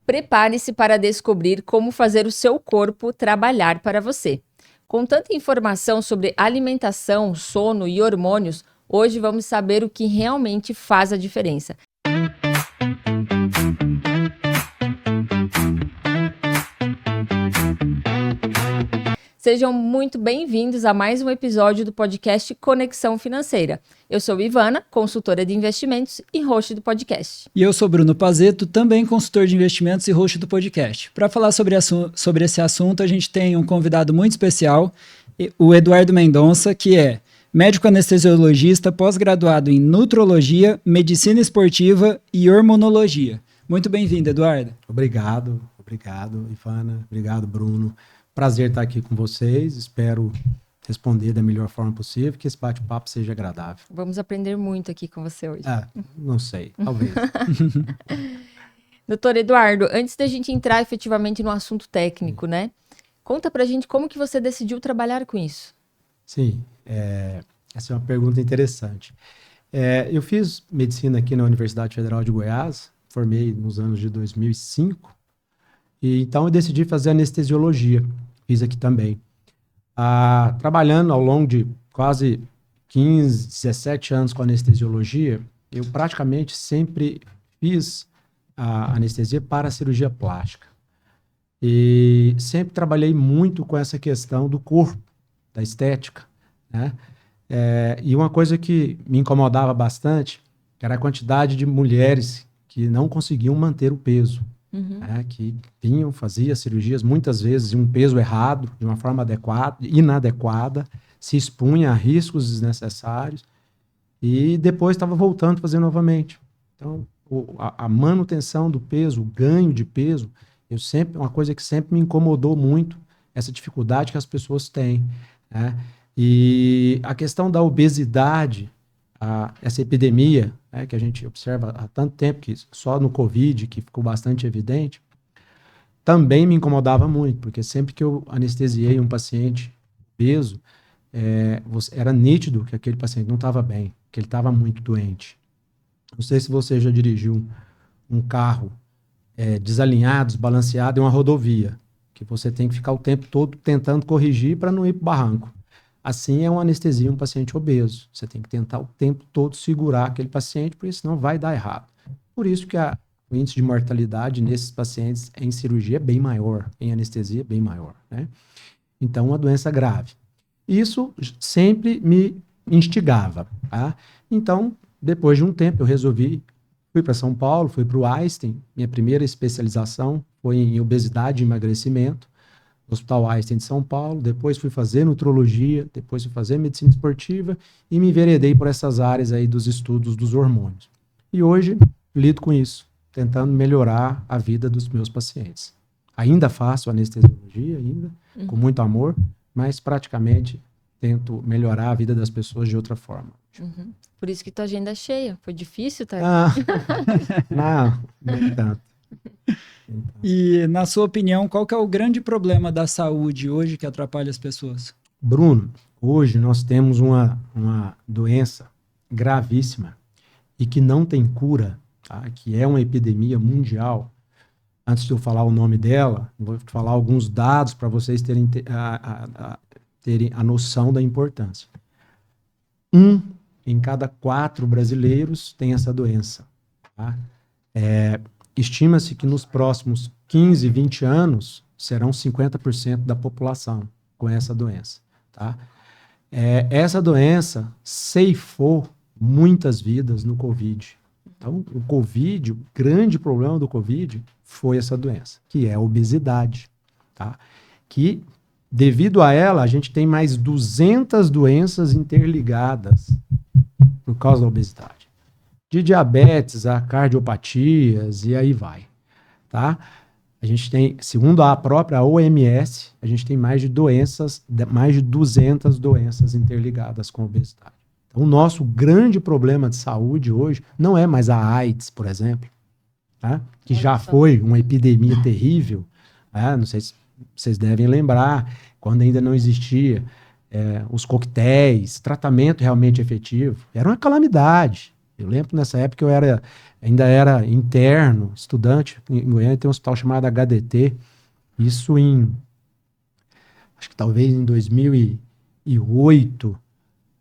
Prepare-se para descobrir como fazer o seu corpo trabalhar para você. Com tanta informação sobre alimentação, sono e hormônios, hoje vamos saber o que realmente faz a diferença. Sejam muito bem-vindos a mais um episódio do podcast Conexão Financeira. Eu sou Ivana, consultora de investimentos e host do podcast. E eu sou Bruno Pazeto, também consultor de investimentos e host do podcast. Para falar sobre esse assunto, a gente tem um convidado muito especial, o Eduardo Mendonça, que é médico anestesiologista, pós-graduado em nutrologia, medicina esportiva e hormonologia. Muito bem-vindo, Eduardo. Obrigado, Ivana. Obrigado, Bruno. Prazer estar aqui com vocês. Espero responder da melhor forma possível, que esse bate-papo seja agradável. Vamos aprender muito aqui com você hoje. Não sei, talvez. Doutor Eduardo, antes da gente entrar efetivamente no assunto técnico, né? Conta pra gente como que você decidiu trabalhar com isso. Sim, essa é uma pergunta interessante. Eu fiz medicina aqui na Universidade Federal de Goiás, formei nos anos de 2005, e então eu decidi fazer anestesiologia, fiz aqui também. Trabalhando ao longo de quase 15, 17 anos com anestesiologia, eu praticamente sempre fiz a anestesia para a cirurgia plástica. E sempre trabalhei muito com essa questão do corpo, da estética, né? E uma coisa que me incomodava bastante era a quantidade de mulheres que não conseguiam manter o peso. Que vinham, faziam cirurgias muitas vezes em um peso errado, de uma forma inadequada, se expunha a riscos desnecessários e depois estava voltando a fazer novamente. Então, a manutenção do peso, o ganho de peso, uma coisa que sempre me incomodou muito, essa dificuldade que as pessoas têm, né? E a questão da obesidade, essa epidemia, que a gente observa há tanto tempo, que só no Covid, que ficou bastante evidente, também me incomodava muito, porque sempre que eu anestesiei um paciente obeso, era nítido que aquele paciente não estava bem, que ele estava muito doente. Não sei se você já dirigiu um carro desalinhado, desbalanceado em uma rodovia, que você tem que ficar o tempo todo tentando corrigir para não ir para o barranco. Assim é uma anestesia um paciente obeso. Você tem que tentar o tempo todo segurar aquele paciente, porque senão vai dar errado. Por isso que o índice de mortalidade nesses pacientes em cirurgia é bem maior, em anestesia é bem maior, né? Então, uma doença grave. Isso sempre me instigava, tá? Então, depois de um tempo, fui para São Paulo, fui para o Einstein, minha primeira especialização foi em obesidade e emagrecimento, no Hospital Einstein de São Paulo, depois fui fazer nutrologia, depois fui fazer medicina esportiva e me enveredei por essas áreas aí dos estudos dos hormônios. E hoje lido com isso, tentando melhorar a vida dos meus pacientes. Ainda faço anestesiologia, com muito amor, mas praticamente tento melhorar a vida das pessoas de outra forma. Por isso que tua agenda é cheia. Foi difícil, tá? Não tanto. E, na sua opinião, qual que é o grande problema da saúde hoje que atrapalha as pessoas? Bruno, hoje nós temos uma doença gravíssima e que não tem cura, tá? Que é uma epidemia mundial. Antes de eu falar o nome dela, vou falar alguns dados para vocês terem a noção da importância. 1 em cada 4 brasileiros tem essa doença, tá? Estima-se que nos próximos 15, 20 anos serão 50% da população com essa doença, tá? Essa doença ceifou muitas vidas no Covid. Então, o grande problema do Covid foi essa doença, que é a obesidade, tá? Que, devido a ela, a gente tem mais 200 doenças interligadas por causa da obesidade. De diabetes a cardiopatias e aí vai, tá? A gente tem, segundo a própria OMS, a gente tem mais de 200 doenças interligadas com a obesidade. Então, o nosso grande problema de saúde hoje não é mais a AIDS, por exemplo, tá? Que já foi uma epidemia terrível, né? Não sei se vocês devem lembrar, quando ainda não existia os coquetéis, tratamento realmente efetivo, era uma calamidade. Eu lembro que nessa época eu ainda era interno, estudante. Em Goiânia tem um hospital chamado HDT. Isso acho que talvez em 2008.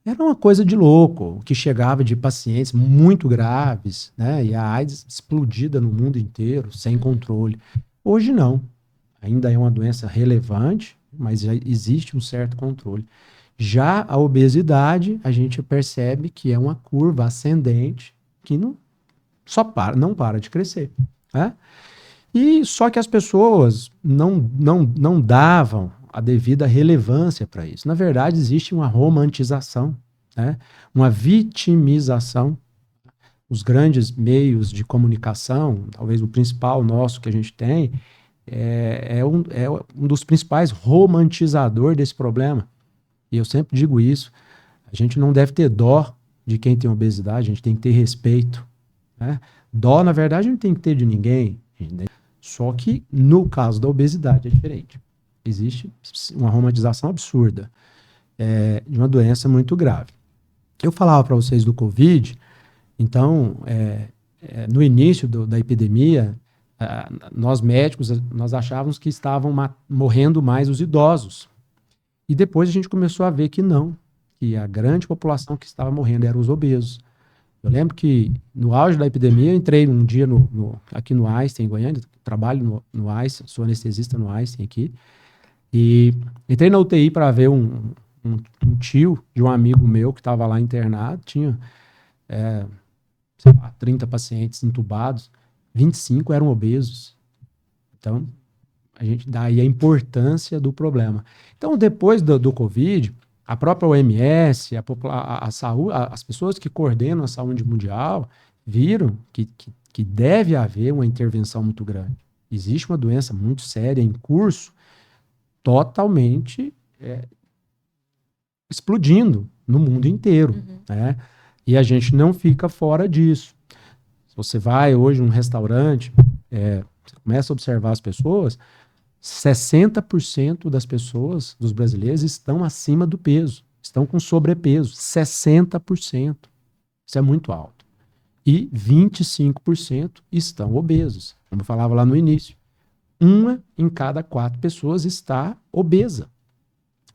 Era uma coisa de louco, o que chegava de pacientes muito graves, né? E a AIDS explodida no mundo inteiro, sem controle. Hoje não. Ainda é uma doença relevante, mas já existe um certo controle. Já a obesidade, a gente percebe que é uma curva ascendente que não para de crescer, né? E só que as pessoas não davam a devida relevância para isso. Na verdade, existe uma romantização, né? Uma vitimização. Os grandes meios de comunicação, talvez o principal nosso que a gente tem, é um dos principais romantizadores desse problema. E eu sempre digo isso, a gente não deve ter dó de quem tem obesidade, a gente tem que ter respeito, né? Dó, na verdade, não tem que ter de ninguém, né? Só que no caso da obesidade é diferente. Existe uma romantização absurda de uma doença muito grave. Eu falava para vocês do Covid, então, no início da epidemia, nós médicos, nós achávamos que estavam morrendo mais os idosos. E depois a gente começou a ver que não, que a grande população que estava morrendo eram os obesos. Eu lembro que no auge da epidemia, eu entrei um dia aqui no Einstein, em Goiânia, trabalho no Einstein, sou anestesista no Einstein aqui, e entrei na UTI para ver um tio de um amigo meu que estava lá internado, tinha, sei lá, 30 pacientes entubados, 25 eram obesos. Então, a gente dá aí a importância do problema. Então, depois do Covid, a própria OMS, a saúde, as pessoas que coordenam a saúde mundial viram que deve haver uma intervenção muito grande. Existe uma doença muito séria em curso, totalmente explodindo no mundo inteiro, né? E a gente não fica fora disso. Se você vai hoje num restaurante, você começa a observar as pessoas, 60% das pessoas, dos brasileiros, estão acima do peso, estão com sobrepeso, 60%. Isso é muito alto. E 25% estão obesos. Como eu falava lá no início, 1 em cada 4 pessoas está obesa.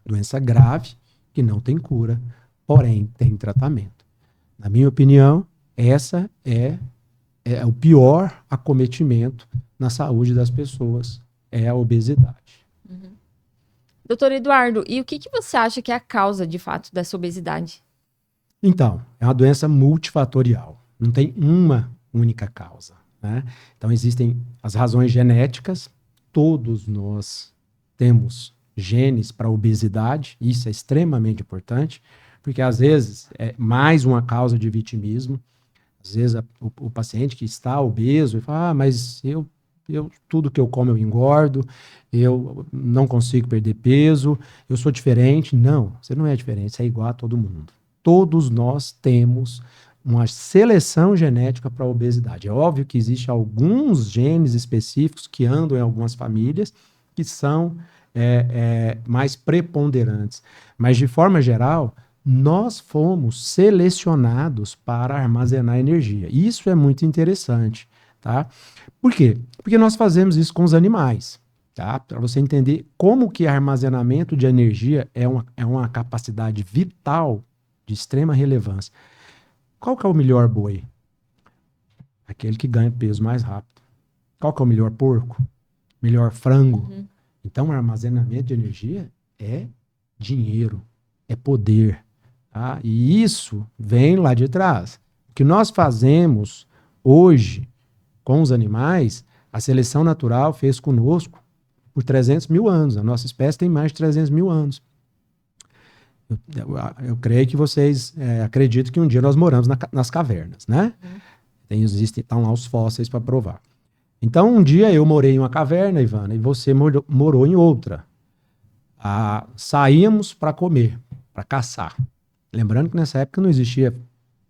Doença grave que não tem cura, porém tem tratamento. Na minha opinião, essa é o pior acometimento na saúde das pessoas, é a obesidade. Doutor Eduardo, e o que você acha que é a causa, de fato, dessa obesidade? Então, é uma doença multifatorial. Não tem uma única causa, né? Então, existem as razões genéticas. Todos nós temos genes para obesidade. Isso é extremamente importante, porque às vezes é mais uma causa de vitimismo. Às vezes o paciente que está obeso fala, mas eu tudo que eu como eu engordo, eu não consigo perder peso, eu sou diferente. Não, você não é diferente, você é igual a todo mundo. Todos nós temos uma seleção genética para a obesidade. É óbvio que existem alguns genes específicos que andam em algumas famílias que são mais preponderantes. Mas, de forma geral, nós fomos selecionados para armazenar energia. Isso é muito interessante. Tá? Por quê? Porque nós fazemos isso com os animais, tá? Para você entender como que armazenamento de energia é uma capacidade vital de extrema relevância. Qual que é o melhor boi? Aquele que ganha peso mais rápido. Qual que é o melhor porco? Melhor frango? Então, o armazenamento de energia é dinheiro, é poder, tá? E isso vem lá de trás. O que nós fazemos hoje com os animais, a seleção natural fez conosco por 300 mil anos. A nossa espécie tem mais de 300 mil anos. Eu creio que vocês acreditam que um dia nós moramos nas cavernas, né? Estão lá os fósseis para provar. Então, um dia eu morei em uma caverna, Ivana, e você morou em outra. Saíamos para comer, para caçar. Lembrando que nessa época não existia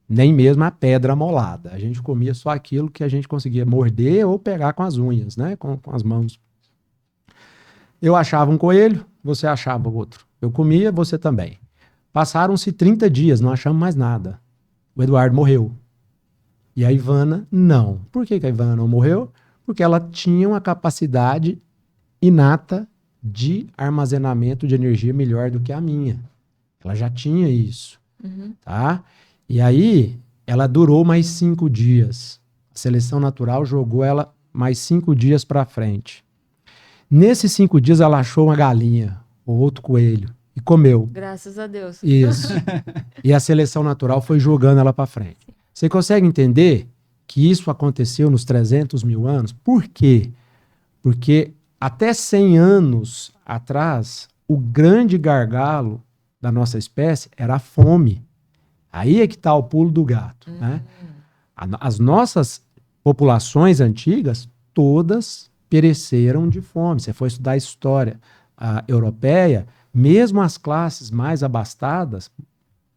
nem mesmo a pedra molada. A gente comia só aquilo que a gente conseguia morder ou pegar com as unhas, né? Com as mãos. Eu achava um coelho, você achava outro. Eu comia, você também. Passaram-se 30 dias, não achamos mais nada. O Eduardo morreu. E a Ivana, não. Por que a Ivana não morreu? Porque ela tinha uma capacidade inata de armazenamento de energia melhor do que a minha. Ela já tinha isso, tá? E aí, ela durou mais 5 dias. A seleção natural jogou ela mais 5 dias para frente. Nesses 5 dias, ela achou uma galinha ou outro coelho e comeu. Graças a Deus. Isso. E a seleção natural foi jogando ela para frente. Você consegue entender que isso aconteceu nos 300 mil anos? Por quê? Porque até 100 anos atrás, o grande gargalo da nossa espécie era a fome. Aí é que está o pulo do gato, né? As nossas populações antigas, todas pereceram de fome. Você for estudar a história europeia, mesmo as classes mais abastadas,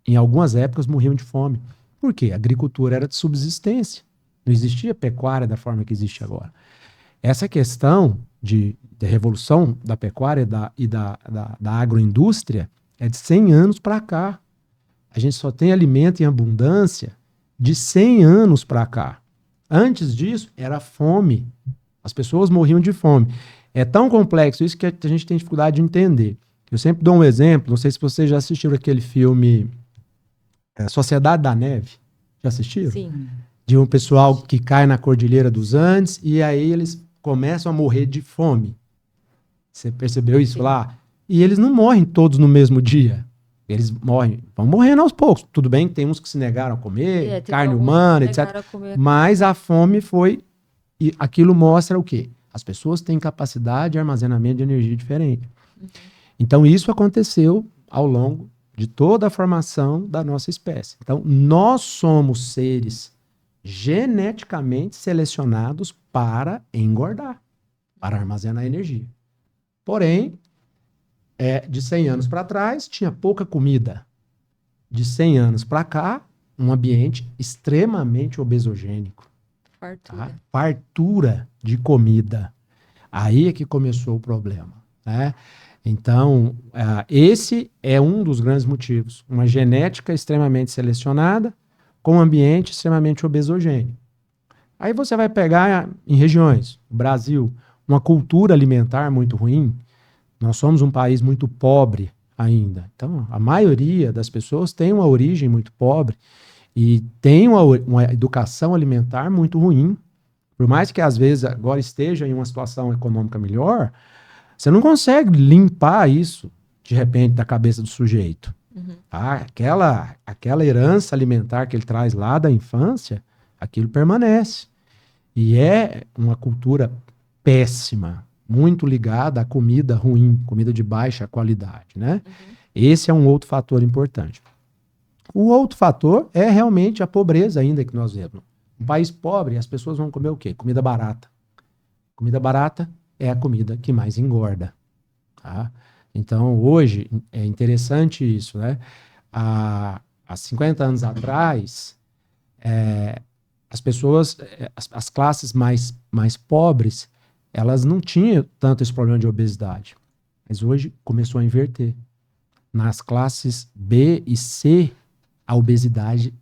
em algumas épocas morriam de fome. Por quê? A agricultura era de subsistência. Não existia pecuária da forma que existe agora. Essa questão de revolução da pecuária e da agroindústria é de 100 anos para cá. A gente só tem alimento em abundância de 100 anos para cá. Antes disso, era fome. As pessoas morriam de fome. É tão complexo isso que a gente tem dificuldade de entender. Eu sempre dou um exemplo, não sei se vocês já assistiram aquele filme Sociedade da Neve. Já assistiram? Sim. De um pessoal que cai na Cordilheira dos Andes e aí eles começam a morrer de fome. Você percebeu isso lá? E eles não morrem todos no mesmo dia. Eles vão morrendo aos poucos. Tudo bem que tem uns que se negaram a comer, carne humana, etc. Mas a fome foi... E aquilo mostra o quê? As pessoas têm capacidade de armazenamento de energia diferente. Então, isso aconteceu ao longo de toda a formação da nossa espécie. Então, nós somos seres geneticamente selecionados para engordar, para armazenar energia. Porém, de 100 anos para trás, tinha pouca comida. De 100 anos para cá, um ambiente extremamente obesogênico. Fartura. Tá? Fartura de comida. Aí é que começou o problema, né? Então, esse é um dos grandes motivos. Uma genética extremamente selecionada com um ambiente extremamente obesogênico. Aí você vai pegar em regiões, o Brasil, uma cultura alimentar muito ruim. Nós somos um país muito pobre ainda. Então, a maioria das pessoas tem uma origem muito pobre e tem uma educação alimentar muito ruim. Por mais que, às vezes, agora esteja em uma situação econômica melhor, você não consegue limpar isso, de repente, da cabeça do sujeito. Aquela herança alimentar que ele traz lá da infância, aquilo permanece. E é uma cultura péssima, muito ligada à comida ruim, comida de baixa qualidade, né? Esse é um outro fator importante. O outro fator é realmente a pobreza ainda que nós vemos. Um país pobre, as pessoas vão comer o quê? Comida barata. Comida barata é a comida que mais engorda. Tá? Então, hoje, é interessante isso, né? Há 50 anos atrás, as pessoas, as classes mais pobres, elas não tinham tanto esse problema de obesidade. Mas hoje começou a inverter. Nas classes B e C, a obesidade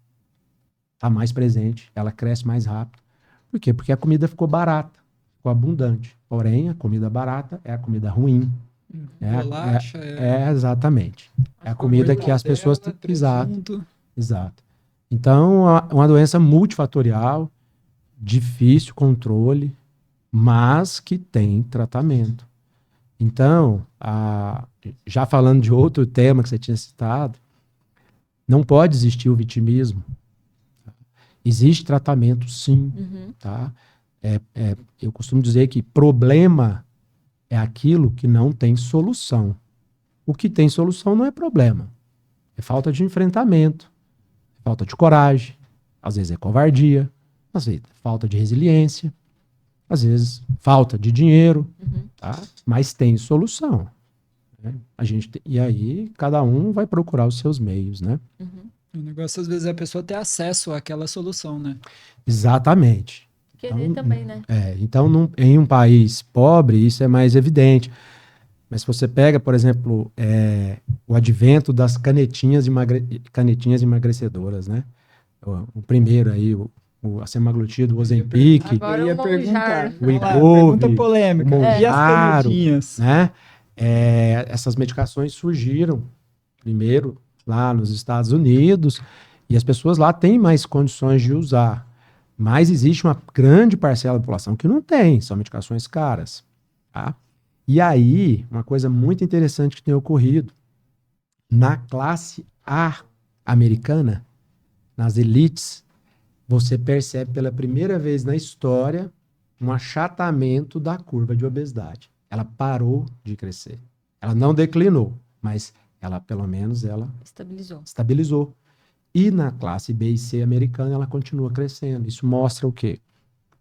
está mais presente, ela cresce mais rápido. Por quê? Porque a comida ficou barata, ficou abundante. Porém, a comida barata é a comida ruim. Bolacha, exatamente. É a comida que as pessoas... Exato. Exato. Então, uma doença multifatorial, difícil controle, mas que tem tratamento. Então, já falando de outro tema que você tinha citado, não pode existir o vitimismo. Existe tratamento, sim. Tá? Eu costumo dizer que problema é aquilo que não tem solução. O que tem solução não é problema. É falta de enfrentamento, é falta de coragem, às vezes é covardia, às vezes é falta de resiliência, às vezes falta de dinheiro, tá? Mas tem solução. Né? E aí cada um vai procurar os seus meios, né? O negócio, às vezes, é a pessoa ter acesso àquela solução, né? Exatamente. Querer também, né? Então, em um país pobre, isso é mais evidente. Mas se você pega, por exemplo, o advento das canetinhas emagrecedoras, né? O primeiro aí, o a semaglutida, o Ozempic, Agora Eu ia o perguntar. Monjar. o Vamos lá, Wegovy, pergunta polêmica. o E as Mounjaro, canetinhas? né? Essas medicações surgiram primeiro lá nos Estados Unidos e as pessoas lá têm mais condições de usar. Mas existe uma grande parcela da população que não tem, são medicações caras. Tá? E aí, uma coisa muito interessante que tem ocorrido, na classe A americana, nas elites, você percebe pela primeira vez na história um achatamento da curva de obesidade. Ela parou de crescer. Ela não declinou, mas ela, pelo menos, ela estabilizou. E na classe B e C americana, ela continua crescendo. Isso mostra o quê?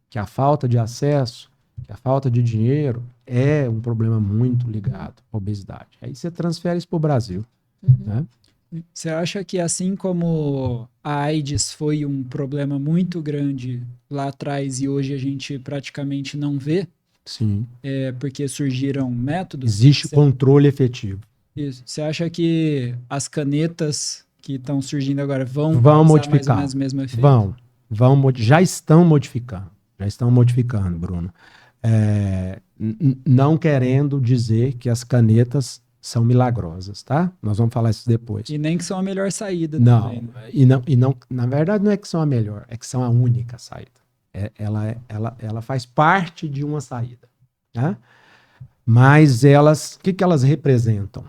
Que a falta de acesso, que a falta de dinheiro é um problema muito ligado à obesidade. Aí você transfere isso para o Brasil. Né? Você acha que assim como a AIDS foi um problema muito grande lá atrás e hoje a gente praticamente não vê, Sim. porque surgiram métodos? Existe controle efetivo. Isso. Você acha que as canetas que estão surgindo agora vão modificar mais ou menos o mesmo efeito? Já estão modificando, Bruno. Não querendo dizer que as canetas são milagrosas, tá? Nós vamos falar isso depois. E nem que são a melhor saída não, também. Não, na verdade não é que são a melhor, é que são a única saída. Ela faz parte de uma saída, né? Mas o que elas representam?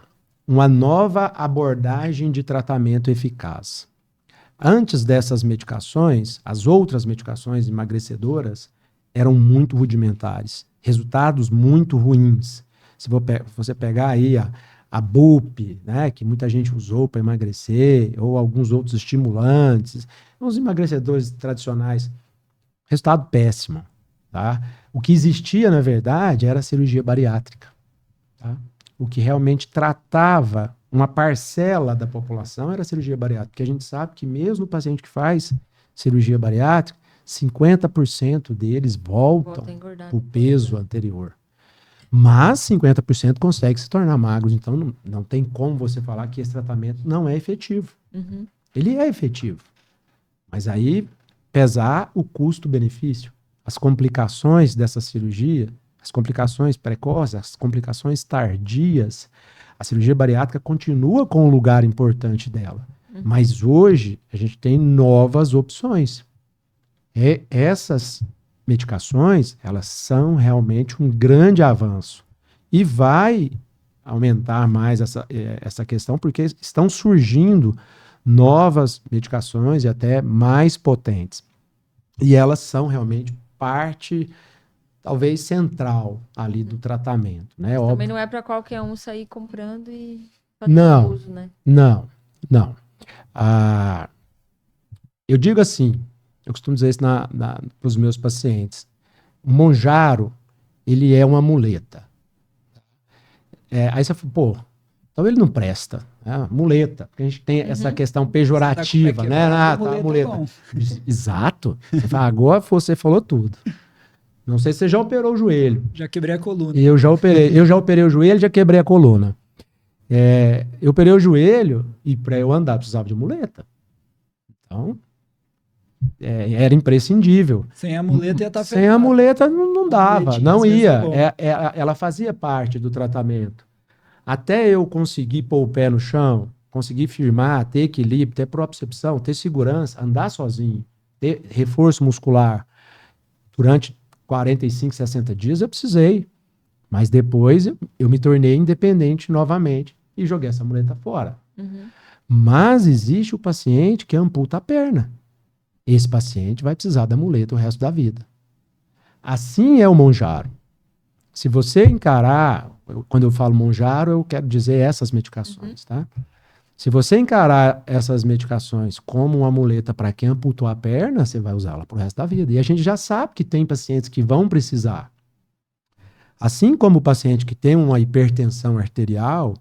Uma nova abordagem de tratamento eficaz. Antes dessas medicações, as outras medicações emagrecedoras eram muito rudimentares, resultados muito ruins. Se você pegar aí a BUP, né, que muita gente usou para emagrecer, ou alguns outros estimulantes, os emagrecedores tradicionais, resultado péssimo. Tá? O que existia, na verdade, era a cirurgia bariátrica. Tá? O que realmente tratava uma parcela da população era a cirurgia bariátrica, porque a gente sabe que mesmo o paciente que faz cirurgia bariátrica, 50% deles voltam para o peso anterior. Mas 50% consegue se tornar magros, então não tem como você falar que esse tratamento não é efetivo. Uhum. Ele é efetivo, mas aí pesar o custo-benefício, as complicações dessa cirurgia, as complicações precoces, as complicações tardias, a cirurgia bariátrica continua com um lugar importante dela. Uhum. Mas hoje a gente tem novas opções. Essas medicações, elas são realmente um grande avanço. E vai aumentar mais essa questão, porque estão surgindo novas medicações e até mais potentes. E elas são realmente parte, talvez, central ali do tratamento. Né? Também não é para qualquer um sair comprando e fazer uso, né? Não. Eu digo assim, eu costumo dizer isso para os meus pacientes. O Mounjaro, ele é uma muleta. Aí você fala, então ele não presta. Muleta, porque a gente tem essa questão pejorativa, né? Muleta. Exato. Você fala, agora você falou tudo. Não sei se você já operou o joelho. Já quebrei a coluna. Eu já operei o joelho e já quebrei a coluna. Eu operei o joelho e para eu andar precisava de muleta. Então, era imprescindível. Sem a muleta ia estar Sem a muleta não dava, não ia. Ela fazia parte do tratamento. Até eu conseguir pôr o pé no chão, conseguir firmar, ter equilíbrio, ter propriocepção, ter segurança, andar sozinho, ter reforço muscular durante 45, 60 dias, eu precisei. Mas depois eu me tornei independente novamente e joguei essa muleta fora. Uhum. Mas existe o paciente que amputa a perna. Esse paciente vai precisar da muleta o resto da vida. Assim é o Mounjaro. Se você encarar, quando eu falo Mounjaro, eu quero dizer essas medicações, tá? Se você encarar essas medicações como uma muleta para quem amputou a perna, você vai usá-la pro resto da vida. E a gente já sabe que tem pacientes que vão precisar. Assim como o paciente que tem uma hipertensão arterial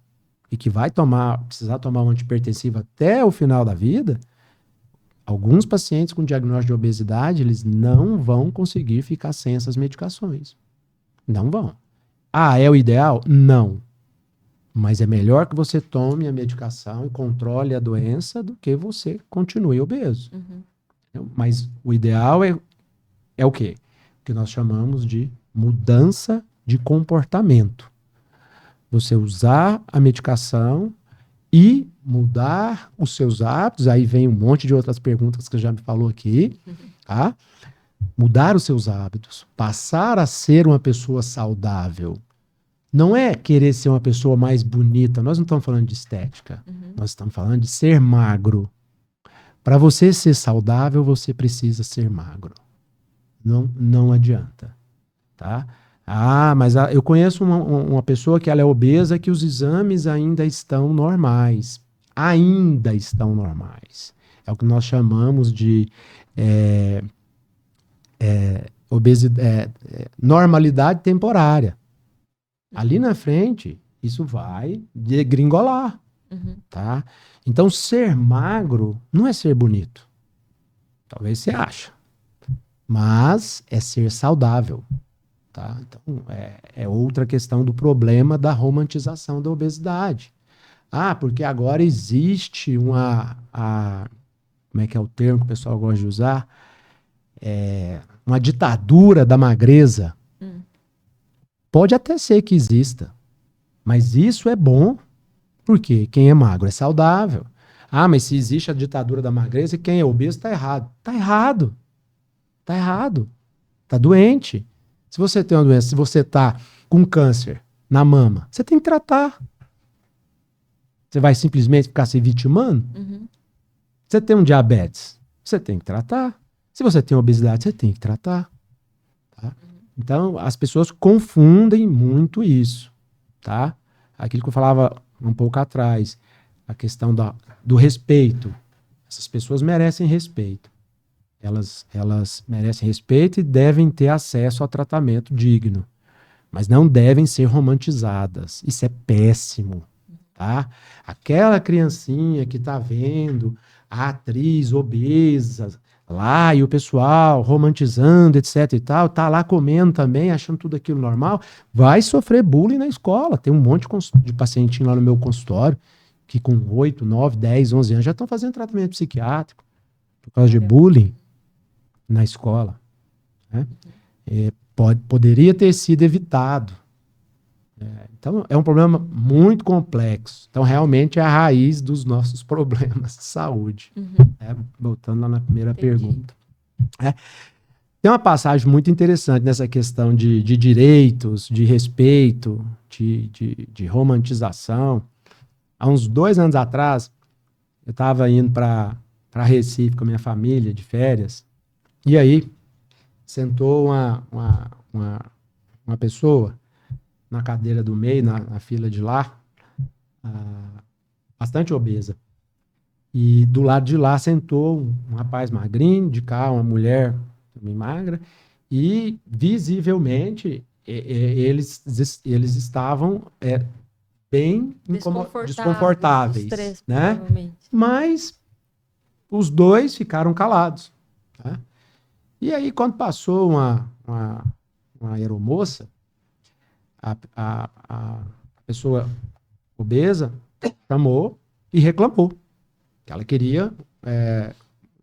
e que vai precisar tomar um antihipertensivo até o final da vida, alguns pacientes com diagnóstico de obesidade, eles não vão conseguir ficar sem essas medicações. Não vão. É o ideal? Não. Mas é melhor que você tome a medicação e controle a doença do que você continue obeso. Uhum. Mas o ideal é o quê? O que nós chamamos de mudança de comportamento. Você usar a medicação e mudar os seus hábitos. Aí vem um monte de outras perguntas que você já me falou aqui, tá? Mudar os seus hábitos, passar a ser uma pessoa saudável. Não é querer ser uma pessoa mais bonita. Nós não estamos falando de estética. Nós estamos falando de ser magro. Para você ser saudável, você precisa ser magro. Não adianta, tá? Mas eu conheço uma pessoa que ela é obesa, que os exames ainda estão normais. Ainda estão normais. É o que nós chamamos de normalidade temporária. Ali na frente, isso vai degringolar, tá? Então, ser magro não é ser bonito. Talvez você ache. Mas é ser saudável, tá? Então, é outra questão do problema da romantização da obesidade. Porque agora existe como é que é o termo que o pessoal gosta de usar? Uma ditadura da magreza. Pode até ser que exista, mas isso é bom, porque quem é magro é saudável. Mas se existe a ditadura da magreza, quem é obeso está errado. Está errado. Está errado. Está doente. Se você tem uma doença, se você está com câncer na mama, você tem que tratar. Você vai simplesmente ficar se vitimando? Você tem um diabetes, você tem que tratar. Se você tem obesidade, você tem que tratar. Tá? Então, as pessoas confundem muito isso, tá? Aquilo que eu falava um pouco atrás, a questão do respeito. Essas pessoas merecem respeito. Elas merecem respeito e devem ter acesso a tratamento digno. Mas não devem ser romantizadas. Isso é péssimo, tá? Aquela criancinha que está vendo a atriz obesa lá, e o pessoal romantizando, etc e tal, tá lá comendo também, achando tudo aquilo normal, vai sofrer bullying na escola. Tem um monte de pacientinho lá no meu consultório que com 8, 9, 10, 11 anos já estão fazendo tratamento psiquiátrico por causa de bullying na escola. Né? Poderia ter sido evitado. Então, é um problema muito complexo. Então, realmente, é a raiz dos nossos problemas de saúde. Voltando lá na primeira pergunta. Tem uma passagem muito interessante nessa questão de direitos, de respeito, de romantização. Há uns 2 anos atrás, eu estava indo para Recife com a minha família, de férias, e aí sentou uma pessoa na cadeira do meio, na fila de lá, bastante obesa. E do lado de lá sentou um rapaz magrinho, de cá uma mulher também magra, e visivelmente eles estavam bem desconfortáveis, os três, né? provavelmente. Mas os dois ficaram calados. Tá? E aí, quando passou uma aeromoça, a pessoa obesa chamou e reclamou que ela queria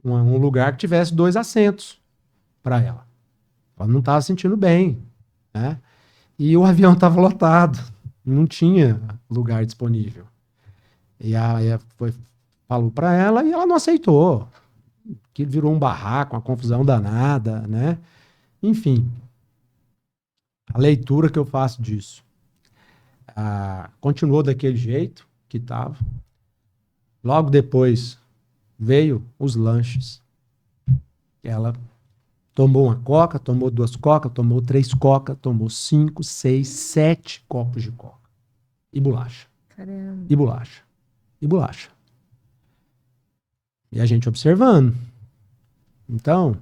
um lugar que tivesse 2 assentos para ela. Ela não estava se sentindo bem, né? E o avião estava lotado, não tinha lugar disponível. E aí falou para ela e ela não aceitou. Que virou um barraco, uma confusão danada, né? Enfim, a leitura que eu faço disso. Continuou daquele jeito que estava. Logo depois veio os lanches. Ela tomou uma coca, tomou 2 cocas, tomou 3 cocas, tomou 5, 6, 7 copos de coca. E bolacha. Caramba. E bolacha. E bolacha. E a gente observando. Então,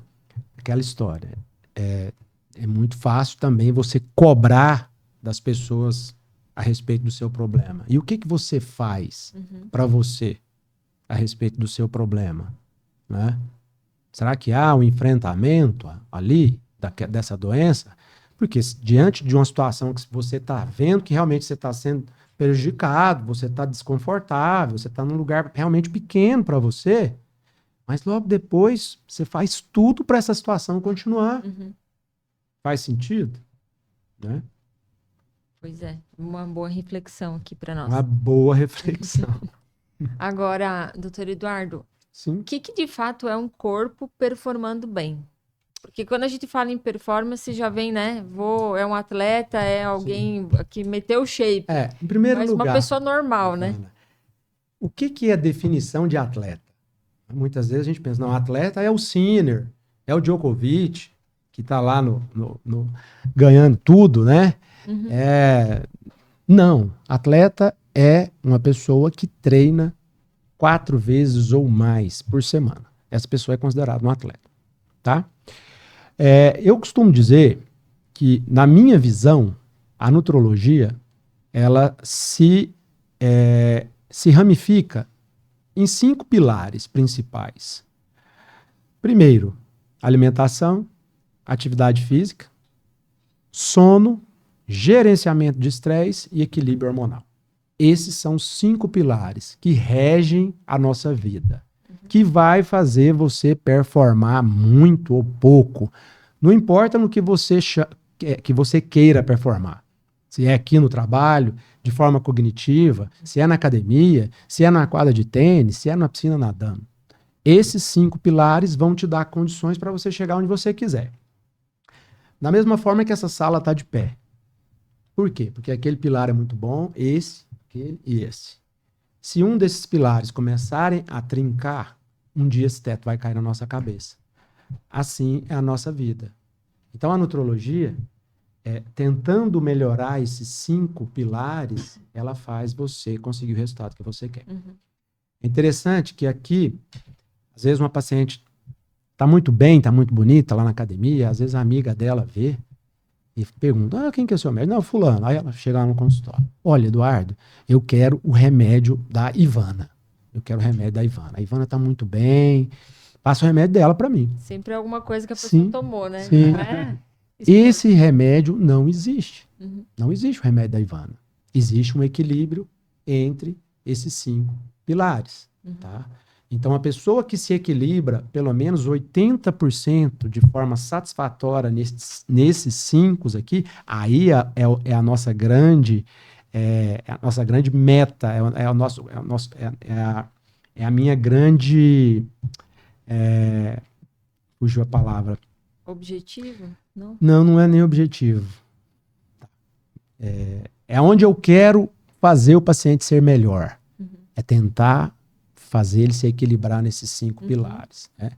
aquela história. É muito fácil também você cobrar das pessoas a respeito do seu problema. E o que você faz para você a respeito do seu problema? Né? Será que há um enfrentamento ali dessa doença? Porque diante de uma situação que você está vendo que realmente você está sendo prejudicado, você está desconfortável, você está num lugar realmente pequeno para você, Mas logo depois, você faz tudo para essa situação continuar. Uhum. Faz sentido? Né? Pois é, uma boa reflexão aqui para nós. Uma boa reflexão. Agora, doutor Eduardo, Sim. o que de fato é um corpo performando bem? Porque quando a gente fala em performance, já vem, né? É um atleta, é alguém que meteu o shape. Em primeiro mas lugar, uma pessoa normal, né? O que é a definição de atleta? Muitas vezes a gente pensa, não, atleta é o Sinner, é o Djokovic, que está lá ganhando tudo, né? Uhum. Não, atleta é uma pessoa que treina 4 vezes ou mais por semana. Essa pessoa é considerada um atleta, tá? Eu costumo dizer que, na minha visão, a nutrologia, ela se ramifica em 5 pilares principais. Primeiro, alimentação, atividade física, sono, gerenciamento de estresse e equilíbrio hormonal. Esses são os 5 pilares que regem a nossa vida, que vai fazer você performar muito ou pouco. Não importa no que você queira performar. Se é aqui no trabalho, de forma cognitiva, se é na academia, se é na quadra de tênis, se é na piscina nadando. Esses 5 pilares vão te dar condições para você chegar onde você quiser. Da mesma forma que essa sala está de pé. Por quê? Porque aquele pilar é muito bom, esse, aquele e esse. Se um desses pilares começarem a trincar, um dia esse teto vai cair na nossa cabeça. Assim é a nossa vida. Então a nutrologia, tentando melhorar esses 5 pilares, ela faz você conseguir o resultado que você quer. Uhum. É interessante que aqui, às vezes uma paciente está muito bem, está muito bonita lá na academia, às vezes a amiga dela vê e pergunta, quem que é o seu médico? Não, fulano. Aí ela chega lá no consultório. Olha, Eduardo, eu quero o remédio da Ivana. A Ivana está muito bem, passa o remédio dela para mim. Sempre é alguma coisa que a pessoa tomou, né? Sim. Não é? Esse remédio não existe. Uhum. Não existe o remédio da Ivana. Existe um equilíbrio entre esses 5 pilares. Uhum. Tá? Então, a pessoa que se equilibra pelo menos 80% de forma satisfatória nesses 5 aqui, aí é a nossa grande meta, é a minha grande... fugiu a palavra. Objetivo? Não? Não é nem objetivo. É onde eu quero fazer o paciente ser melhor. Uhum. É tentar fazer ele se equilibrar nesses 5 pilares. Né?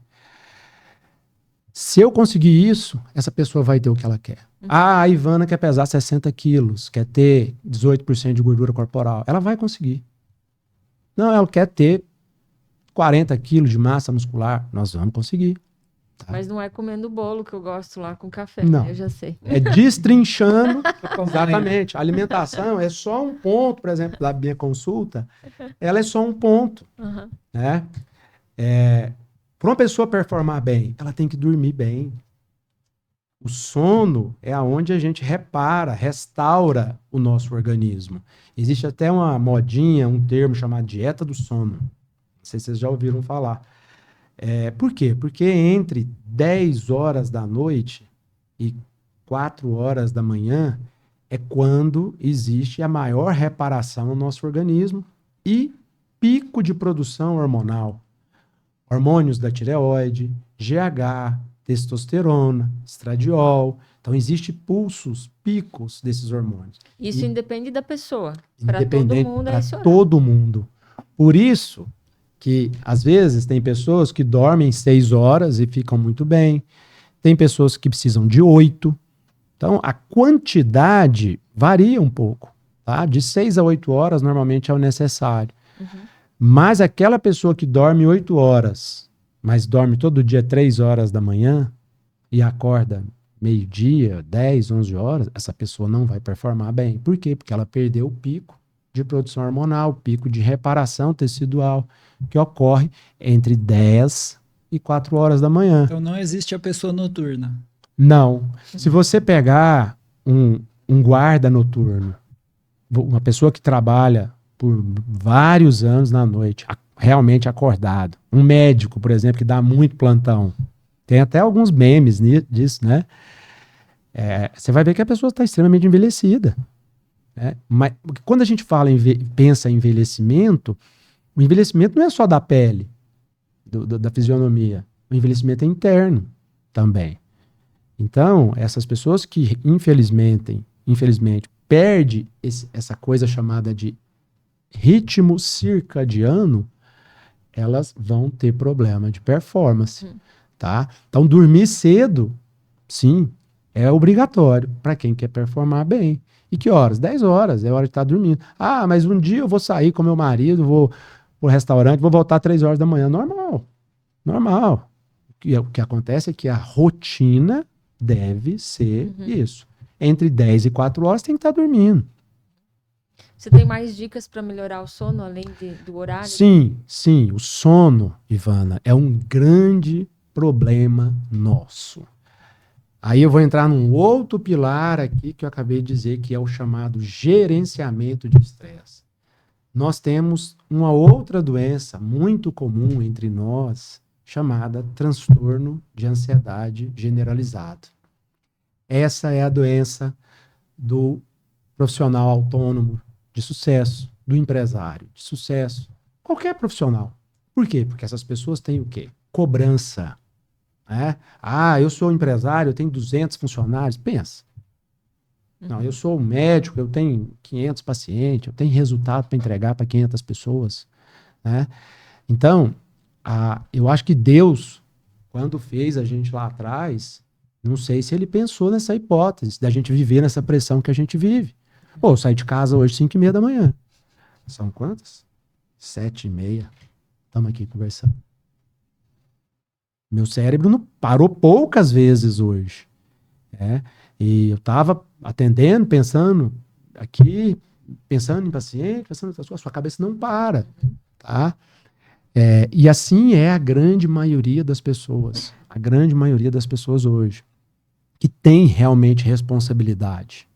Se eu conseguir isso, essa pessoa vai ter o que ela quer. Uhum. A Ivana quer pesar 60 quilos, quer ter 18% de gordura corporal. Ela vai conseguir. Não, ela quer ter 40 quilos de massa muscular. Nós vamos conseguir. Tá? Mas não é comendo bolo que eu gosto lá com café. Não. Eu já sei. É destrinchando. Exatamente. A alimentação é só um ponto, por exemplo, da minha consulta. Ela é só um ponto. Uhum. Né? Para uma pessoa performar bem, ela tem que dormir bem. O sono é aonde a gente restaura o nosso organismo. Existe até uma modinha, um termo chamado dieta do sono. Não sei se vocês já ouviram falar. Por quê? Porque entre 10 horas da noite e 4 horas da manhã é quando existe a maior reparação no nosso organismo e pico de produção hormonal. Hormônios da tireoide, GH, testosterona, estradiol. Então, existem picos desses hormônios. Isso independe da pessoa. Para Para todo mundo. Por isso que, às vezes, tem pessoas que dormem 6 horas e ficam muito bem. Tem pessoas que precisam de 8. Então, a quantidade varia um pouco. Tá? De 6 a 8 horas, normalmente, é o necessário. Uhum. Mas aquela pessoa que dorme 8 horas, mas dorme todo dia 3 horas da manhã e acorda meio-dia, 10, 11 horas, essa pessoa não vai performar bem. Por quê? Porque ela perdeu o pico de produção hormonal, o pico de reparação tecidual, que ocorre entre 10 e 4 horas da manhã. Então não existe a pessoa noturna. Não. Se você pegar um guarda noturno, uma pessoa que trabalha por vários anos na noite, realmente acordado. Um médico, por exemplo, que dá muito plantão. Tem até alguns memes disso, né? Você vai ver que a pessoa está extremamente envelhecida. Né? Mas quando a gente pensa em envelhecimento, o envelhecimento não é só da pele, da fisionomia. O envelhecimento é interno também. Então, essas pessoas que, infelizmente perde essa coisa chamada de ritmo circadiano, elas vão ter problema de performance, tá? Então, dormir cedo, sim, é obrigatório para quem quer performar bem. E que horas? 10 horas, é hora de estar dormindo. Ah, mas um dia eu vou sair com meu marido, vou pro restaurante, vou voltar 3 horas da manhã. Normal. O que acontece é que a rotina deve ser isso. Entre 10 e 4 horas tem que estar dormindo. Você tem mais dicas para melhorar o sono, além do horário? Sim. O sono, Ivana, é um grande problema nosso. Aí eu vou entrar num outro pilar aqui que eu acabei de dizer, que é o chamado gerenciamento de estresse. Nós temos uma outra doença muito comum entre nós, chamada transtorno de ansiedade generalizado. Essa é a doença do profissional autônomo de sucesso, do empresário de sucesso, qualquer profissional. Por quê? Porque essas pessoas têm o quê? Cobrança. Né? Ah, eu sou empresário, eu tenho 200 funcionários. Pensa. Não, eu sou um médico, eu tenho 500 pacientes, eu tenho resultado para entregar para 500 pessoas. Né? Então, eu acho que Deus, quando fez a gente lá atrás, não sei se ele pensou nessa hipótese, da gente viver nessa pressão que a gente vive. Pô, eu saí de casa hoje 5h30 da manhã. São quantas? 7h30. Estamos aqui conversando. Meu cérebro não parou poucas vezes hoje. E eu estava atendendo, pensando aqui, pensando em paciente, pensando a sua cabeça não para. Tá? E assim é a grande maioria das pessoas. A grande maioria das pessoas hoje. Que tem realmente responsabilidade.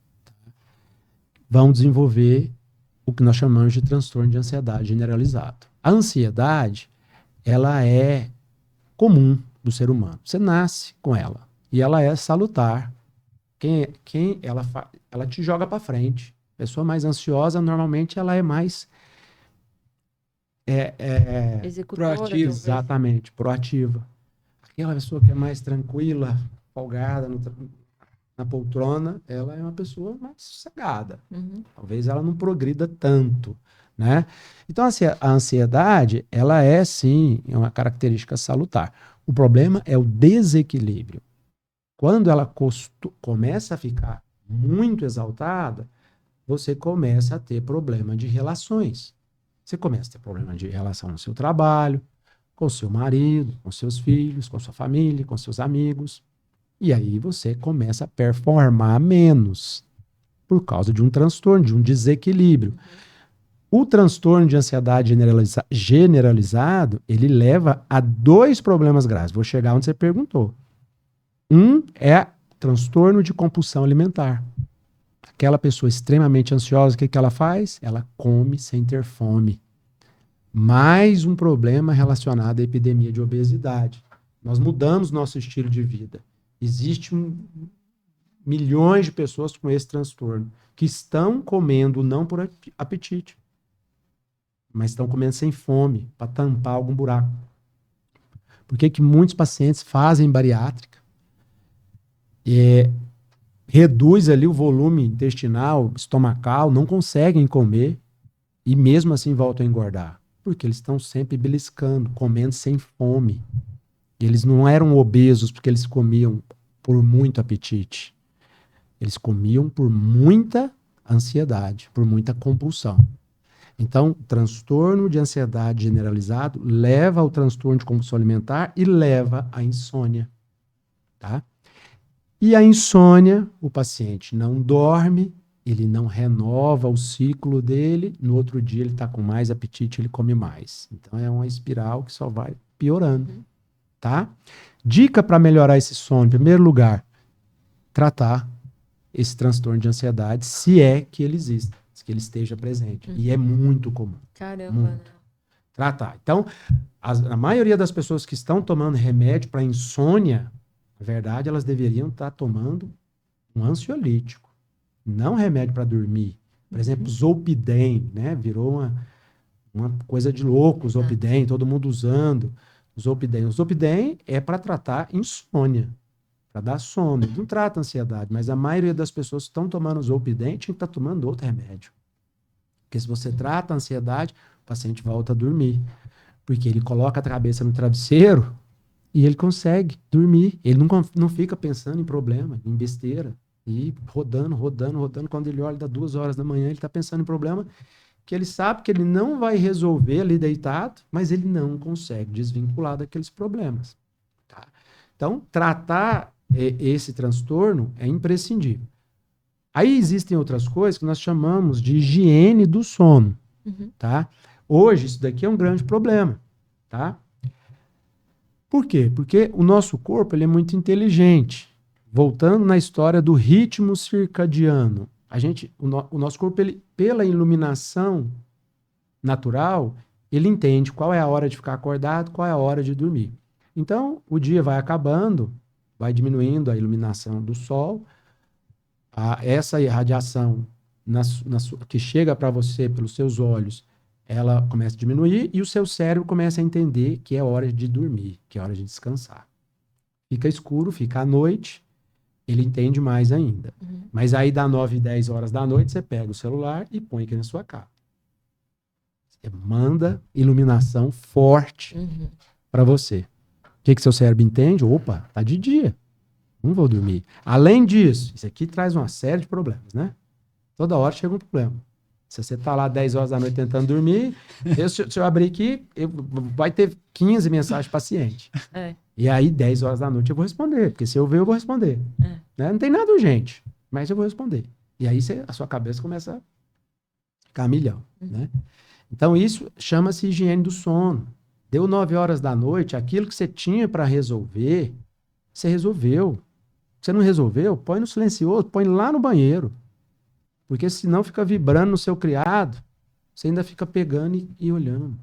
Vão desenvolver o que nós chamamos de transtorno de ansiedade generalizado. A ansiedade, ela é comum do ser humano. Você nasce com ela e ela é salutar. Ela te joga para frente. A pessoa mais ansiosa, normalmente, ela é mais proativa. Exatamente, proativa. Aquela pessoa que é mais tranquila, folgada na poltrona, ela é uma pessoa mais sossegada. Talvez ela não progrida tanto, né? Então, a ansiedade, ela é, sim, uma característica salutar. O problema é o desequilíbrio. Quando ela começa a ficar muito exaltada, você começa a ter problema de relações. Você começa a ter problema de relação no seu trabalho, com seu marido, com seus filhos, com sua família, com seus amigos. E aí você começa a performar menos por causa de um transtorno, de um desequilíbrio. O transtorno de ansiedade generalizado, ele leva a 2 problemas graves. Vou chegar onde você perguntou. Um é transtorno de compulsão alimentar. Aquela pessoa extremamente ansiosa, o que ela faz? Ela come sem ter fome. Mais um problema relacionado à epidemia de obesidade. Nós mudamos nosso estilo de vida. Existem milhões de pessoas com esse transtorno que estão comendo não por apetite, mas estão comendo sem fome, para tampar algum buraco. Por que muitos pacientes fazem bariátrica? Reduz ali o volume intestinal, estomacal, não conseguem comer e mesmo assim voltam a engordar. Porque eles estão sempre beliscando, comendo sem fome. Eles não eram obesos porque eles comiam por muito apetite. Eles comiam por muita ansiedade, por muita compulsão. Então, transtorno de ansiedade generalizado leva ao transtorno de compulsão alimentar e leva à insônia. Tá? E a insônia, o paciente não dorme, ele não renova o ciclo dele, no outro dia ele está com mais apetite, ele come mais. Então é uma espiral que só vai piorando. Tá? Dica para melhorar esse sono, em primeiro lugar, tratar esse transtorno de ansiedade, se é que ele existe, que ele esteja presente. E é muito comum. Caramba. Muito. Tratar. Então, a maioria das pessoas que estão tomando remédio para insônia, na verdade, elas deveriam estar tomando um ansiolítico, não remédio para dormir. Por exemplo, Zolpidem, né? Virou uma coisa de louco, Zolpidem, todo mundo usando o Zolpidem. O Zolpidem é para tratar insônia, para dar sono. Não trata ansiedade, mas a maioria das pessoas que estão tomando Zolpidem tinha que estar tomando outro remédio. Porque se você trata a ansiedade, o paciente volta a dormir. Porque ele coloca a cabeça no travesseiro e ele consegue dormir. Ele não fica pensando em problema, em besteira. E rodando. Quando ele olha, dá 2 horas da manhã, ele está pensando em problema que ele sabe que ele não vai resolver ali deitado, mas ele não consegue desvincular daqueles problemas. Tá? Então, tratar esse transtorno é imprescindível. Aí existem outras coisas que nós chamamos de higiene do sono. Tá? Hoje, isso daqui é um grande problema. Tá? Por quê? Porque o nosso corpo ele é muito inteligente. Voltando na história do ritmo circadiano, o nosso corpo, ele, pela iluminação natural, ele entende qual é a hora de ficar acordado, qual é a hora de dormir. Então, o dia vai acabando, vai diminuindo a iluminação do sol, essa radiação que chega para você pelos seus olhos, ela começa a diminuir e o seu cérebro começa a entender que é hora de dormir, que é hora de descansar. Fica escuro, fica à noite, ele entende mais ainda. Mas aí dá 9, 10 horas da noite, você pega o celular e põe aqui na sua cara. Você manda iluminação forte para você. O que seu cérebro entende? Opa, tá de dia. Não vou dormir. Além disso, isso aqui traz uma série de problemas, né? Toda hora chega um problema. Se você tá lá 10 horas da noite tentando dormir, se eu abrir aqui, vai ter 15 mensagens paciente. E aí, 10 horas da noite eu vou responder. Porque se eu ver, eu vou responder. Né? Não tem nada urgente, mas eu vou responder. E aí a sua cabeça começa a ficar a milhão. Né? Então, isso chama-se higiene do sono. Deu 9 horas da noite, aquilo que você tinha para resolver, você resolveu. Você não resolveu, põe no silencioso, põe lá no banheiro. Porque senão fica vibrando no seu criado, você ainda fica pegando e olhando,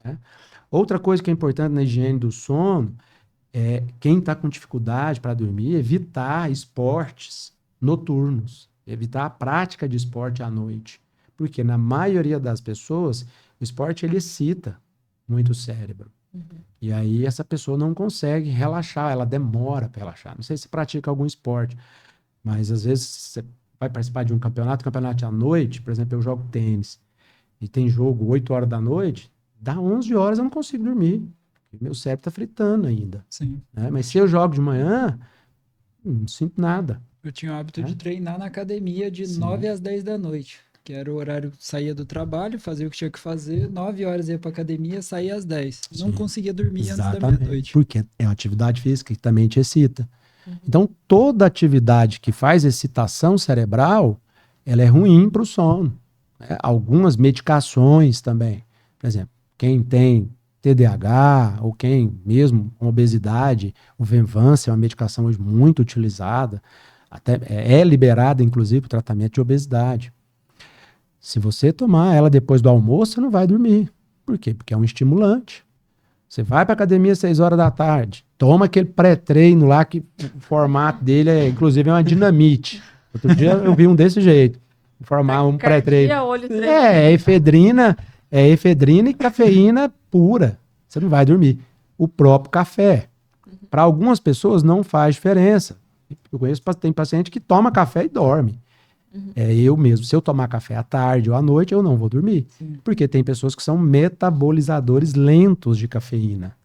né? Outra coisa que é importante na higiene do sono é quem está com dificuldade para dormir, evitar esportes noturnos, evitar a prática de esporte à noite. Porque na maioria das pessoas, o esporte ele excita muito o cérebro. E aí essa pessoa não consegue relaxar, ela demora para relaxar. Não sei se pratica algum esporte, mas às vezes você vai participar de um campeonato à noite, por exemplo, eu jogo tênis, e tem jogo 8 horas da noite, dá 11 horas eu não consigo dormir, meu cérebro está fritando ainda. Sim. Né? Mas se eu jogo de manhã, não sinto nada. Eu tinha o hábito de treinar na academia de 9 às 10 da noite, que era o horário que saía do trabalho, fazia o que tinha que fazer, 9 horas ia para academia, saía às 10. Não conseguia dormir antes da meia-noite. Porque é uma atividade física que também te excita. Então, toda atividade que faz excitação cerebral, ela é ruim para o sono. Né? Algumas medicações também. Por exemplo, quem tem TDAH ou quem mesmo com obesidade, o Venvanse é uma medicação hoje muito utilizada, até é liberada, inclusive, para o tratamento de obesidade. Se você tomar ela depois do almoço, você não vai dormir. Por quê? Porque é um estimulante. Você vai para a academia às 6 horas da tarde, toma aquele pré-treino lá, que o formato dele inclusive, é uma dinamite. Outro dia eu vi um desse jeito, formar um pré-treino. É efedrina e cafeína pura. Você não vai dormir. O próprio café. Para algumas pessoas não faz diferença. Eu conheço, tem paciente que toma café e dorme. Eu mesmo, se eu tomar café à tarde ou à noite, eu não vou dormir. Porque tem pessoas que são metabolizadores lentos de cafeína.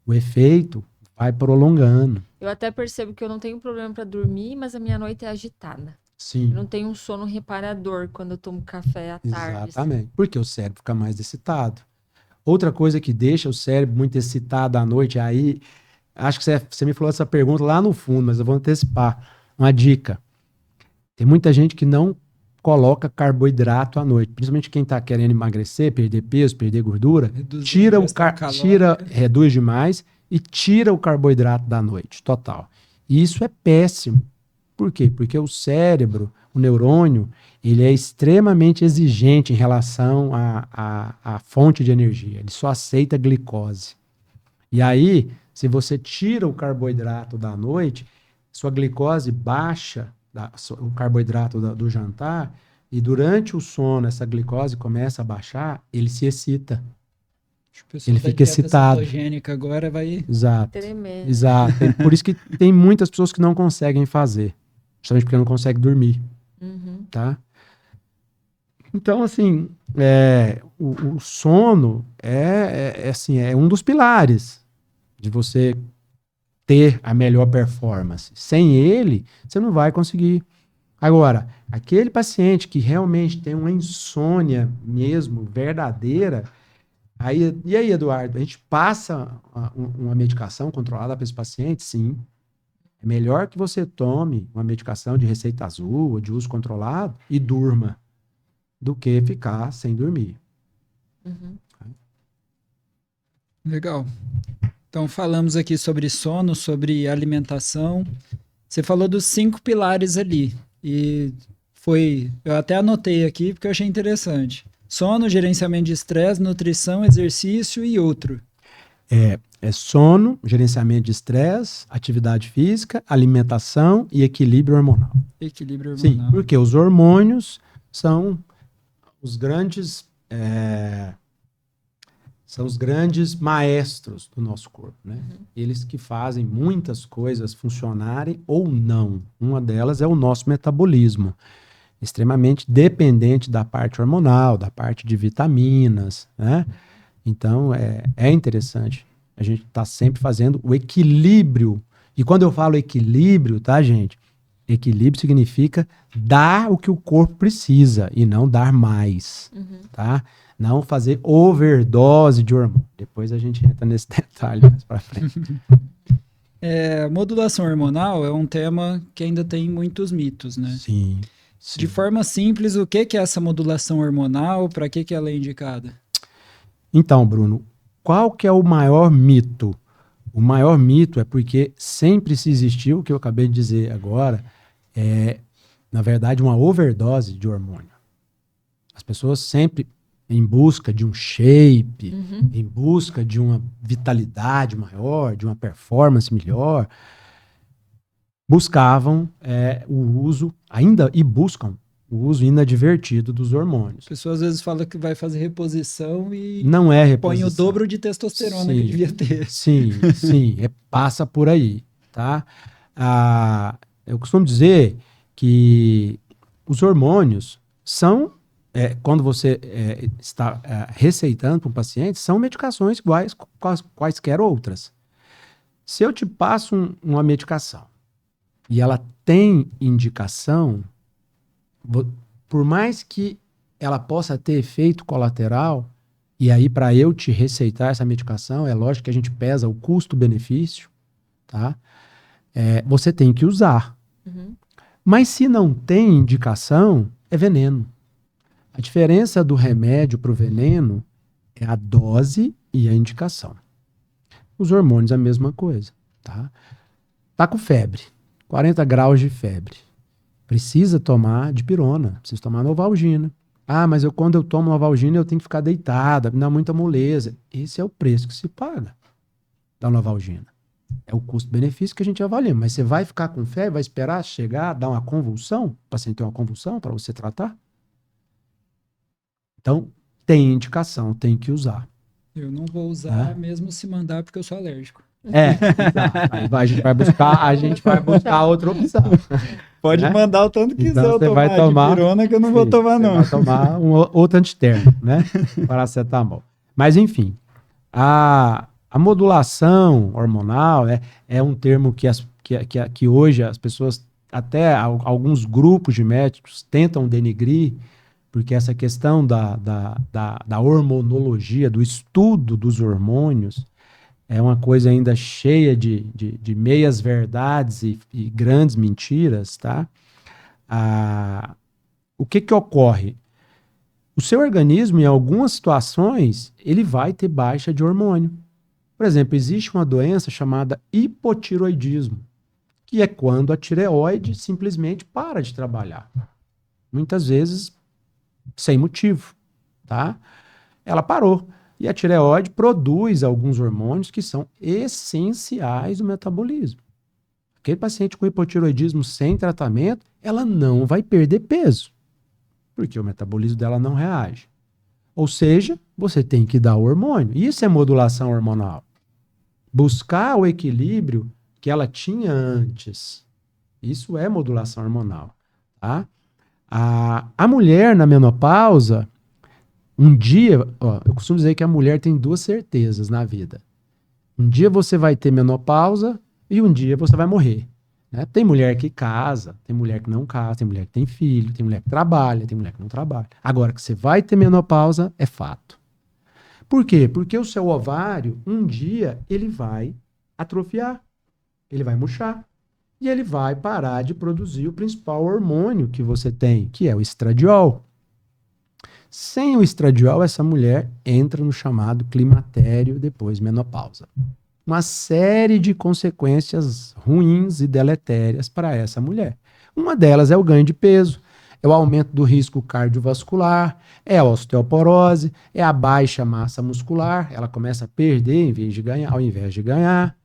O efeito vai prolongando. Eu até percebo que eu não tenho problema para dormir, mas a minha noite é agitada. Sim. Eu não tenho um sono reparador quando eu tomo café à tarde. Exatamente. Assim. Porque o cérebro fica mais excitado. Outra coisa que deixa o cérebro muito excitado à noite, aí, acho que você me falou essa pergunta lá no fundo, mas eu vou antecipar. Uma dica. Tem muita gente que não coloca carboidrato à noite, principalmente quem está querendo emagrecer, perder peso, perder gordura, reduz demais e tira o carboidrato da noite, total. E isso é péssimo. Por quê? Porque o cérebro, o neurônio, ele é extremamente exigente em relação à fonte de energia. Ele só aceita glicose. E aí, se você tira o carboidrato da noite, sua glicose baixa, o carboidrato do jantar, e durante o sono essa glicose começa a baixar, ele se excita. Ele fica excitado. Cetogênica agora vai... Exato. Tremendo. Exato. Por isso que tem muitas pessoas que não conseguem fazer. Justamente porque não conseguem dormir. Uhum. Tá? Então, assim, o sono assim, é um dos pilares de você ter a melhor performance. Sem ele, você não vai conseguir. Agora, aquele paciente que realmente tem uma insônia mesmo, verdadeira, e aí, Eduardo, a gente passa uma medicação controlada para esse paciente? Sim. É melhor que você tome uma medicação de receita azul ou de uso controlado e durma, do que ficar sem dormir. Uhum. Legal. Então, falamos aqui sobre sono, sobre alimentação. Você falou dos 5 pilares ali. E eu até anotei aqui porque eu achei interessante. Sono, gerenciamento de estresse, nutrição, exercício e outro. É sono, gerenciamento de estresse, atividade física, alimentação e equilíbrio hormonal. Equilíbrio hormonal. Sim, porque os hormônios são os grandes maestros do nosso corpo, né? Uhum. Eles que fazem muitas coisas funcionarem ou não. Uma delas é o nosso metabolismo, extremamente dependente da parte hormonal, da parte de vitaminas, né? Então, é interessante. A gente está sempre fazendo o equilíbrio. E quando eu falo equilíbrio, tá, gente? Equilíbrio significa dar o que o corpo precisa e não dar mais, tá? Não fazer overdose de hormônio. Depois a gente entra nesse detalhe mais para frente. Modulação hormonal é um tema que ainda tem muitos mitos, né? Sim. De forma simples, o que é essa modulação hormonal? Para que ela é indicada? Então, Bruno, qual que é o maior mito? O maior mito é porque sempre se existiu, o que eu acabei de dizer agora, na verdade, uma overdose de hormônio. As pessoas sempre, em busca de um shape, em busca de uma vitalidade maior, de uma performance melhor, buscavam o uso, buscam o uso inadvertido dos hormônios. A pessoa às vezes fala que vai fazer reposição e não é reposição. Põe o dobro de testosterona que devia ter. Sim, passa por aí, tá? Eu costumo dizer que os hormônios são, quando você está receitando para um paciente, são medicações iguais quaisquer outras. Se eu te passo uma medicação e ela tem indicação, por mais que ela possa ter efeito colateral, e aí para eu te receitar essa medicação, é lógico que a gente pesa o custo-benefício, tá? Você tem que usar. Mas se não tem indicação, é veneno. A diferença do remédio para o veneno é a dose e a indicação. Os hormônios é a mesma coisa, tá? Tá com febre, 40 graus de febre. Precisa tomar dipirona, precisa tomar Novalgina. Mas quando eu tomo Novalgina eu tenho que ficar deitada, me dá muita moleza. Esse é o preço que se paga da Novalgina. É o custo-benefício que a gente avalia. Mas você vai ficar com febre, vai esperar chegar, dar uma convulsão, o paciente ter uma convulsão para você tratar? Então, tem indicação, tem que usar. Eu não vou usar mesmo se mandar porque eu sou alérgico. Exato. A gente vai buscar outra opção. Pode mandar o tanto quiser então, eu tomar de dipirona que eu não vou tomar não. Vai tomar outro antitérmico, né? Paracetamol. Mas enfim, a modulação hormonal é um termo que hoje as pessoas, até alguns grupos de médicos tentam denigrir, porque essa questão da hormonologia, do estudo dos hormônios, é uma coisa ainda cheia de meias verdades e grandes mentiras, tá? O que ocorre? O seu organismo, em algumas situações, ele vai ter baixa de hormônio. Por exemplo, existe uma doença chamada hipotiroidismo, que é quando a tireoide simplesmente para de trabalhar. muitas vezes sem motivo, tá? Ela parou. E a tireoide produz alguns hormônios que são essenciais do metabolismo. Aquele paciente com hipotireoidismo sem tratamento, ela não vai perder peso, porque o metabolismo dela não reage. Ou seja, você tem que dar o hormônio. Isso é modulação hormonal. Buscar o equilíbrio que ela tinha antes. Isso é modulação hormonal. Tá? A mulher na menopausa, um dia, eu costumo dizer que a mulher tem 2 certezas na vida. Um dia você vai ter menopausa e um dia você vai morrer. Né? Tem mulher que casa, tem mulher que não casa, tem mulher que tem filho, tem mulher que trabalha, tem mulher que não trabalha. Agora, que você vai ter menopausa é fato. Por quê? Porque o seu ovário, um dia, ele vai atrofiar, ele vai murchar. E ele vai parar de produzir o principal hormônio que você tem, que é o estradiol. Sem o estradiol, essa mulher entra no chamado climatério, depois menopausa. Uma série de consequências ruins e deletérias para essa mulher. Uma delas é o ganho de peso, é o aumento do risco cardiovascular, é a osteoporose, é a baixa massa muscular, ela começa a perder ao invés de ganhar.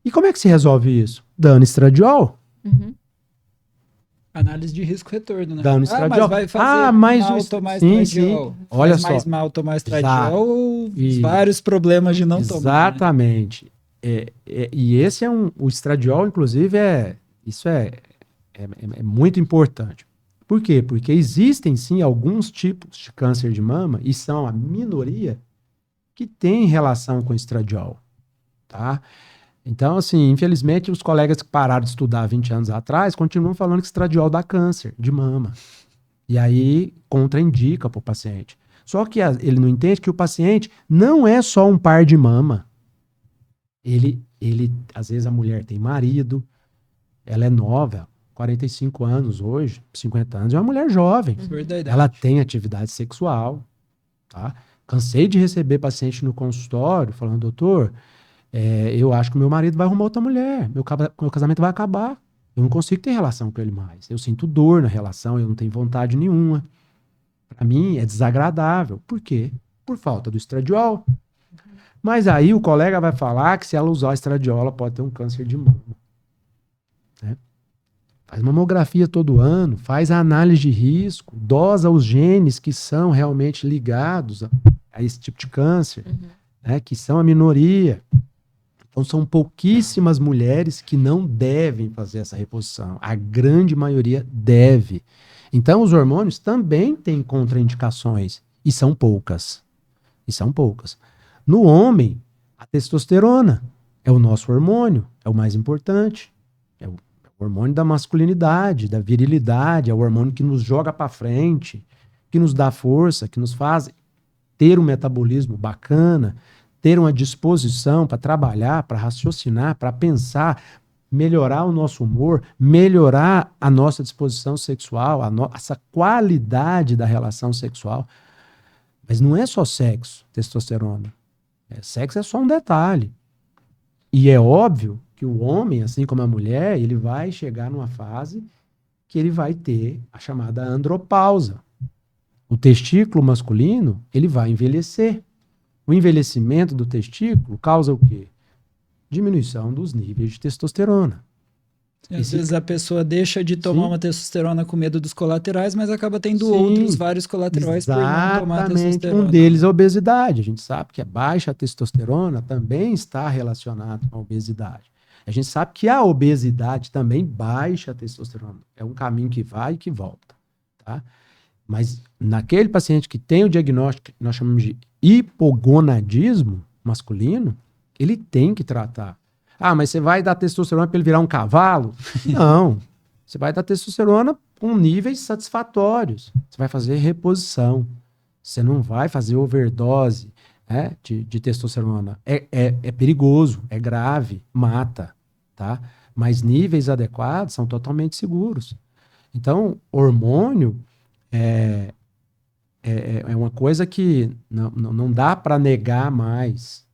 E como é que se resolve isso? Dando estradiol. Uhum. Análise de risco-retorno, né? Dando estradiol. Mas vai fazer mal sim, tomar estradiol. sim. Olha Faz só. mais mal tomar estradiol ou E- vários problemas de não tomar, né? Exatamente. E esse é o estradiol, inclusive, isso é muito importante. Por quê? Porque existem, sim, alguns tipos de câncer de mama, e são a minoria, que tem relação com estradiol, tá? Então, assim, infelizmente, os colegas que pararam de estudar 20 anos atrás continuam falando que estradiol dá câncer de mama. E aí, contraindica para o paciente. Só que ele não entende que o paciente não é só um par de mama. Às vezes, a mulher tem marido, ela é nova, 45 anos hoje, 50 anos, é uma mulher jovem. Verdade. Ela tem atividade sexual, tá? Cansei de receber paciente no consultório falando, doutor, eu acho que o meu marido vai arrumar outra mulher, meu casamento vai acabar, eu não consigo ter relação com ele mais, eu sinto dor na relação, eu não tenho vontade nenhuma. Para mim é desagradável. Por quê? Por falta do estradiol. Mas aí o colega vai falar que se ela usar o estradiol, ela pode ter um câncer de mama. Né? Faz mamografia todo ano, faz a análise de risco, dosa os genes que são realmente ligados a esse tipo de câncer, né, que são a minoria. Então são pouquíssimas mulheres que não devem fazer essa reposição. A grande maioria deve. Então os hormônios também têm contraindicações, e são poucas. No homem, a testosterona é o nosso hormônio, é o mais importante. É o hormônio da masculinidade, da virilidade, é o hormônio que nos joga para frente, que nos dá força, que nos faz ter um metabolismo bacana, ter uma disposição para trabalhar, para raciocinar, para pensar, melhorar o nosso humor, melhorar a nossa disposição sexual, essa qualidade da relação sexual. Mas não é só sexo, testosterona. Sexo é só um detalhe. E é óbvio que o homem, assim como a mulher, ele vai chegar numa fase que ele vai ter a chamada andropausa. O testículo masculino, ele vai envelhecer. O envelhecimento do testículo causa o quê? Diminuição dos níveis de testosterona. Às vezes a pessoa deixa de tomar uma testosterona com medo dos colaterais, mas acaba tendo vários colaterais por não tomar testosterona. Um deles é a obesidade. A gente sabe que a baixa testosterona também está relacionada com a obesidade. A gente sabe que a obesidade também baixa a testosterona. É um caminho que vai e que volta. Tá? Mas naquele paciente que tem o diagnóstico que nós chamamos de hipogonadismo masculino, ele tem que tratar. Ah, mas você vai dar testosterona para ele virar um cavalo? Não. Você vai dar testosterona com níveis satisfatórios. Você vai fazer reposição. Você não vai fazer overdose, né, de testosterona. É perigoso, é grave, mata. Tá? Mas níveis adequados são totalmente seguros. Então, hormônio é uma coisa que não dá para negar mais.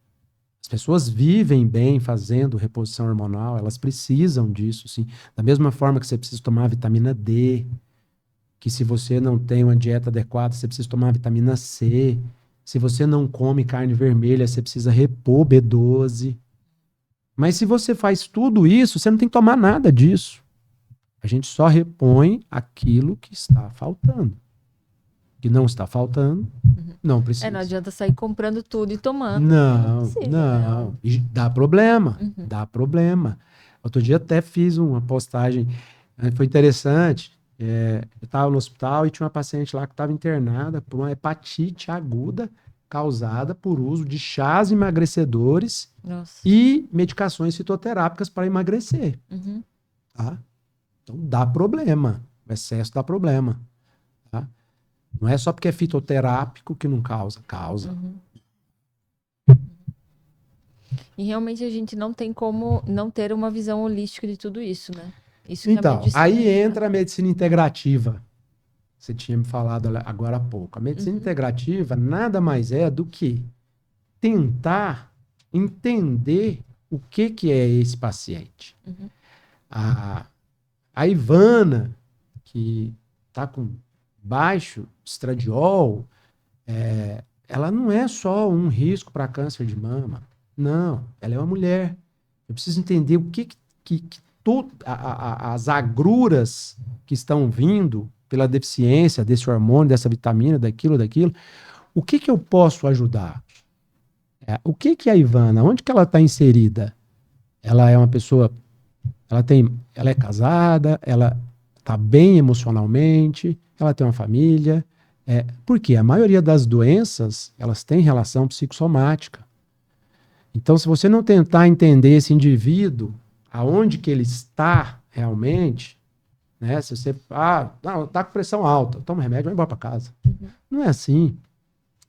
As pessoas vivem bem fazendo reposição hormonal, elas precisam disso, sim. Da mesma forma que você precisa tomar vitamina D, que se você não tem uma dieta adequada, você precisa tomar vitamina C. Se você não come carne vermelha, você precisa repor B12. Mas se você faz tudo isso, você não tem que tomar nada disso. A gente só repõe aquilo que está faltando. Que não está faltando, não precisa. Não adianta sair comprando tudo e tomando. Não. E dá problema, dá problema. Outro dia até fiz uma postagem, foi interessante. Eu estava no hospital e tinha uma paciente lá que estava internada por uma hepatite aguda causada por uso de chás emagrecedores e medicações fitoterápicas para emagrecer. Tá? Então dá problema, o excesso dá problema. Tá? Não é só porque é fitoterápico que não causa. E realmente a gente não tem como não ter uma visão holística de tudo isso, né? Isso então, aí entra a medicina integrativa. Você tinha me falado agora há pouco. A medicina integrativa nada mais é do que tentar entender o que é esse paciente. A Ivana, que está com baixo estradiol, ela não é só um risco para câncer de mama. Não, ela é uma mulher. Eu preciso entender o que as agruras que estão vindo pela deficiência desse hormônio, dessa vitamina, daquilo. O que eu posso ajudar? O que é a Ivana? Onde que ela está inserida? Ela é uma pessoa... Ela é casada, ela está bem emocionalmente, ela tem uma família. Porque a maioria das doenças, elas têm relação psicossomática. Então, se você não tentar entender esse indivíduo, aonde que ele está realmente, né? Se você, tá com pressão alta, toma remédio, vai embora para casa. Não é assim.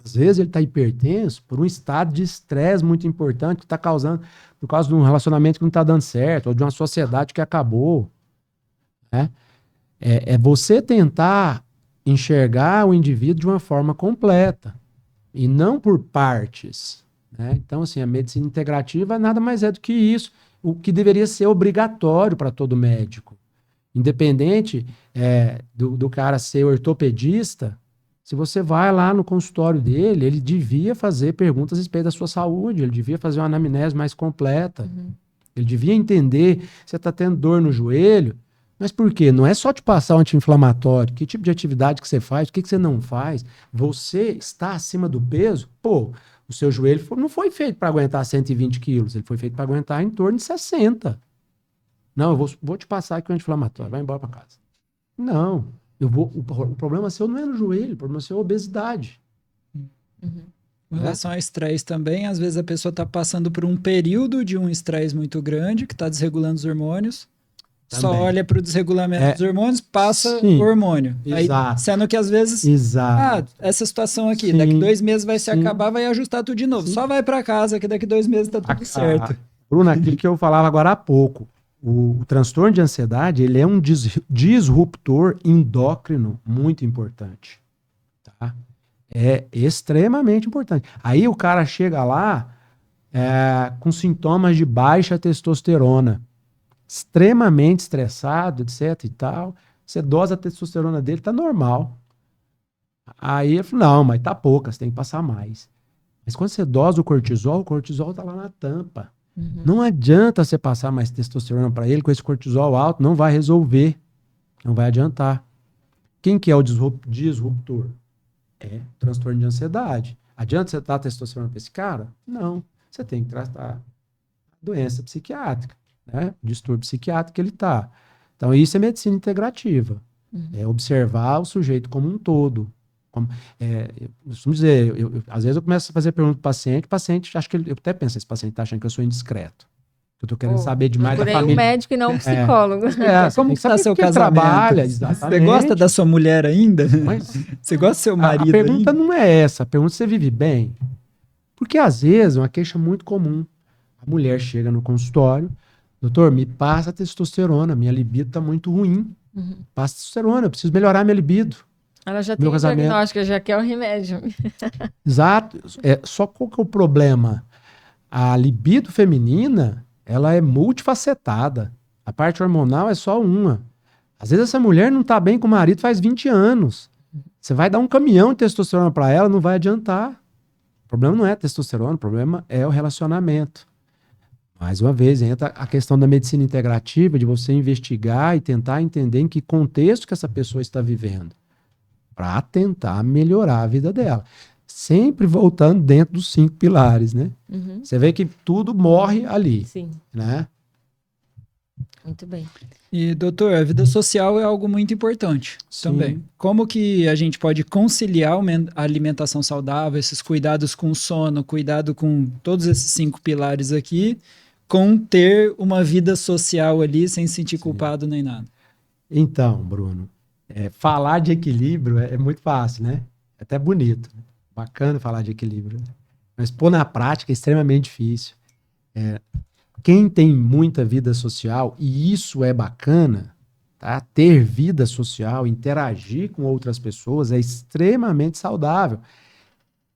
Às vezes ele está hipertenso por um estado de estresse muito importante que está causando por causa de um relacionamento que não está dando certo, ou de uma sociedade que acabou. Né? É você tentar enxergar o indivíduo de uma forma completa e não por partes. Né? Então, assim, a medicina integrativa nada mais é do que isso, o que deveria ser obrigatório para todo médico. Independente do cara ser ortopedista, se você vai lá no consultório dele, ele devia fazer perguntas a respeito da sua saúde, ele devia fazer uma anamnese mais completa, ele devia entender se você está tendo dor no joelho, mas por quê? Não é só te passar um anti-inflamatório, que tipo de atividade que você faz, o que você não faz, você está acima do peso, o seu joelho não foi feito para aguentar 120 quilos, ele foi feito para aguentar em torno de 60. Não, eu vou te passar aqui o anti-inflamatório, vai embora para casa. Não, o problema seu não é no joelho, o problema seu é a obesidade. Em relação ao estresse também, às vezes a pessoa está passando por um período de um estresse muito grande, que está desregulando os hormônios, só olha para o desregulamento dos hormônios, passa o hormônio. Exato. Aí, sendo que às vezes, essa situação aqui, daqui 2 meses vai se acabar, vai ajustar tudo de novo. Só vai para casa, que daqui 2 meses está tudo certo. Bruno, aquilo que eu falava agora há pouco, o transtorno de ansiedade, ele é um disruptor endócrino muito importante. Tá? É extremamente importante. Aí o cara chega lá com sintomas de baixa testosterona, extremamente estressado, etc e tal. Você dosa a testosterona dele, tá normal. Aí eu falo, não, mas tá pouca, você tem que passar mais. Mas quando você dosa o cortisol tá lá na tampa. Não adianta você passar mais testosterona para ele com esse cortisol alto, não vai resolver, não vai adiantar. Quem que é o disruptor? É transtorno de ansiedade. Adianta você dar testosterona para esse cara? Não. Você tem que tratar a doença psiquiátrica. Né? O distúrbio psiquiátrico que ele está. Então, isso é medicina integrativa. É observar o sujeito como um todo. Eu costumo dizer, às vezes eu começo a fazer pergunta para o paciente acha que eu até penso, esse paciente está achando que eu sou indiscreto. Eu estou querendo saber demais da família. Um médico e não um psicólogo. Como está seu casamento? Trabalha, você gosta da sua mulher ainda? Você gosta do seu marido? A pergunta não é essa. A pergunta é: você vive bem? Porque às vezes é uma queixa muito comum. A mulher chega no consultório, doutor, me passa testosterona, minha libido está muito ruim. Passa testosterona, eu preciso melhorar minha libido. Ela já tem o diagnóstico, já quer o remédio. Exato. Só qual que é o problema? A libido feminina, ela é multifacetada. A parte hormonal é só uma. Às vezes essa mulher não tá bem com o marido faz 20 anos. Você vai dar um caminhão de testosterona para ela, não vai adiantar. O problema não é a testosterona, o problema é o relacionamento. Mais uma vez, entra a questão da medicina integrativa, de você investigar e tentar entender em que contexto que essa pessoa está vivendo, para tentar melhorar a vida dela. Sempre voltando dentro dos 5 pilares, né? Uhum. Você vê que tudo morre ali, Sim, né? muito bem. E, doutor, a vida social é algo muito importante Sim. também. Como que a gente pode conciliar a alimentação saudável, esses cuidados com o sono, cuidado com todos esses 5 pilares aqui, com ter uma vida social ali sem se sentir culpado nem nada? Então, Bruno, falar de equilíbrio é muito fácil, né? É até bonito. Né? Bacana falar de equilíbrio. Né? Mas pôr na prática é extremamente difícil. Quem tem muita vida social, e isso é bacana, tá? Ter vida social, interagir com outras pessoas é extremamente saudável.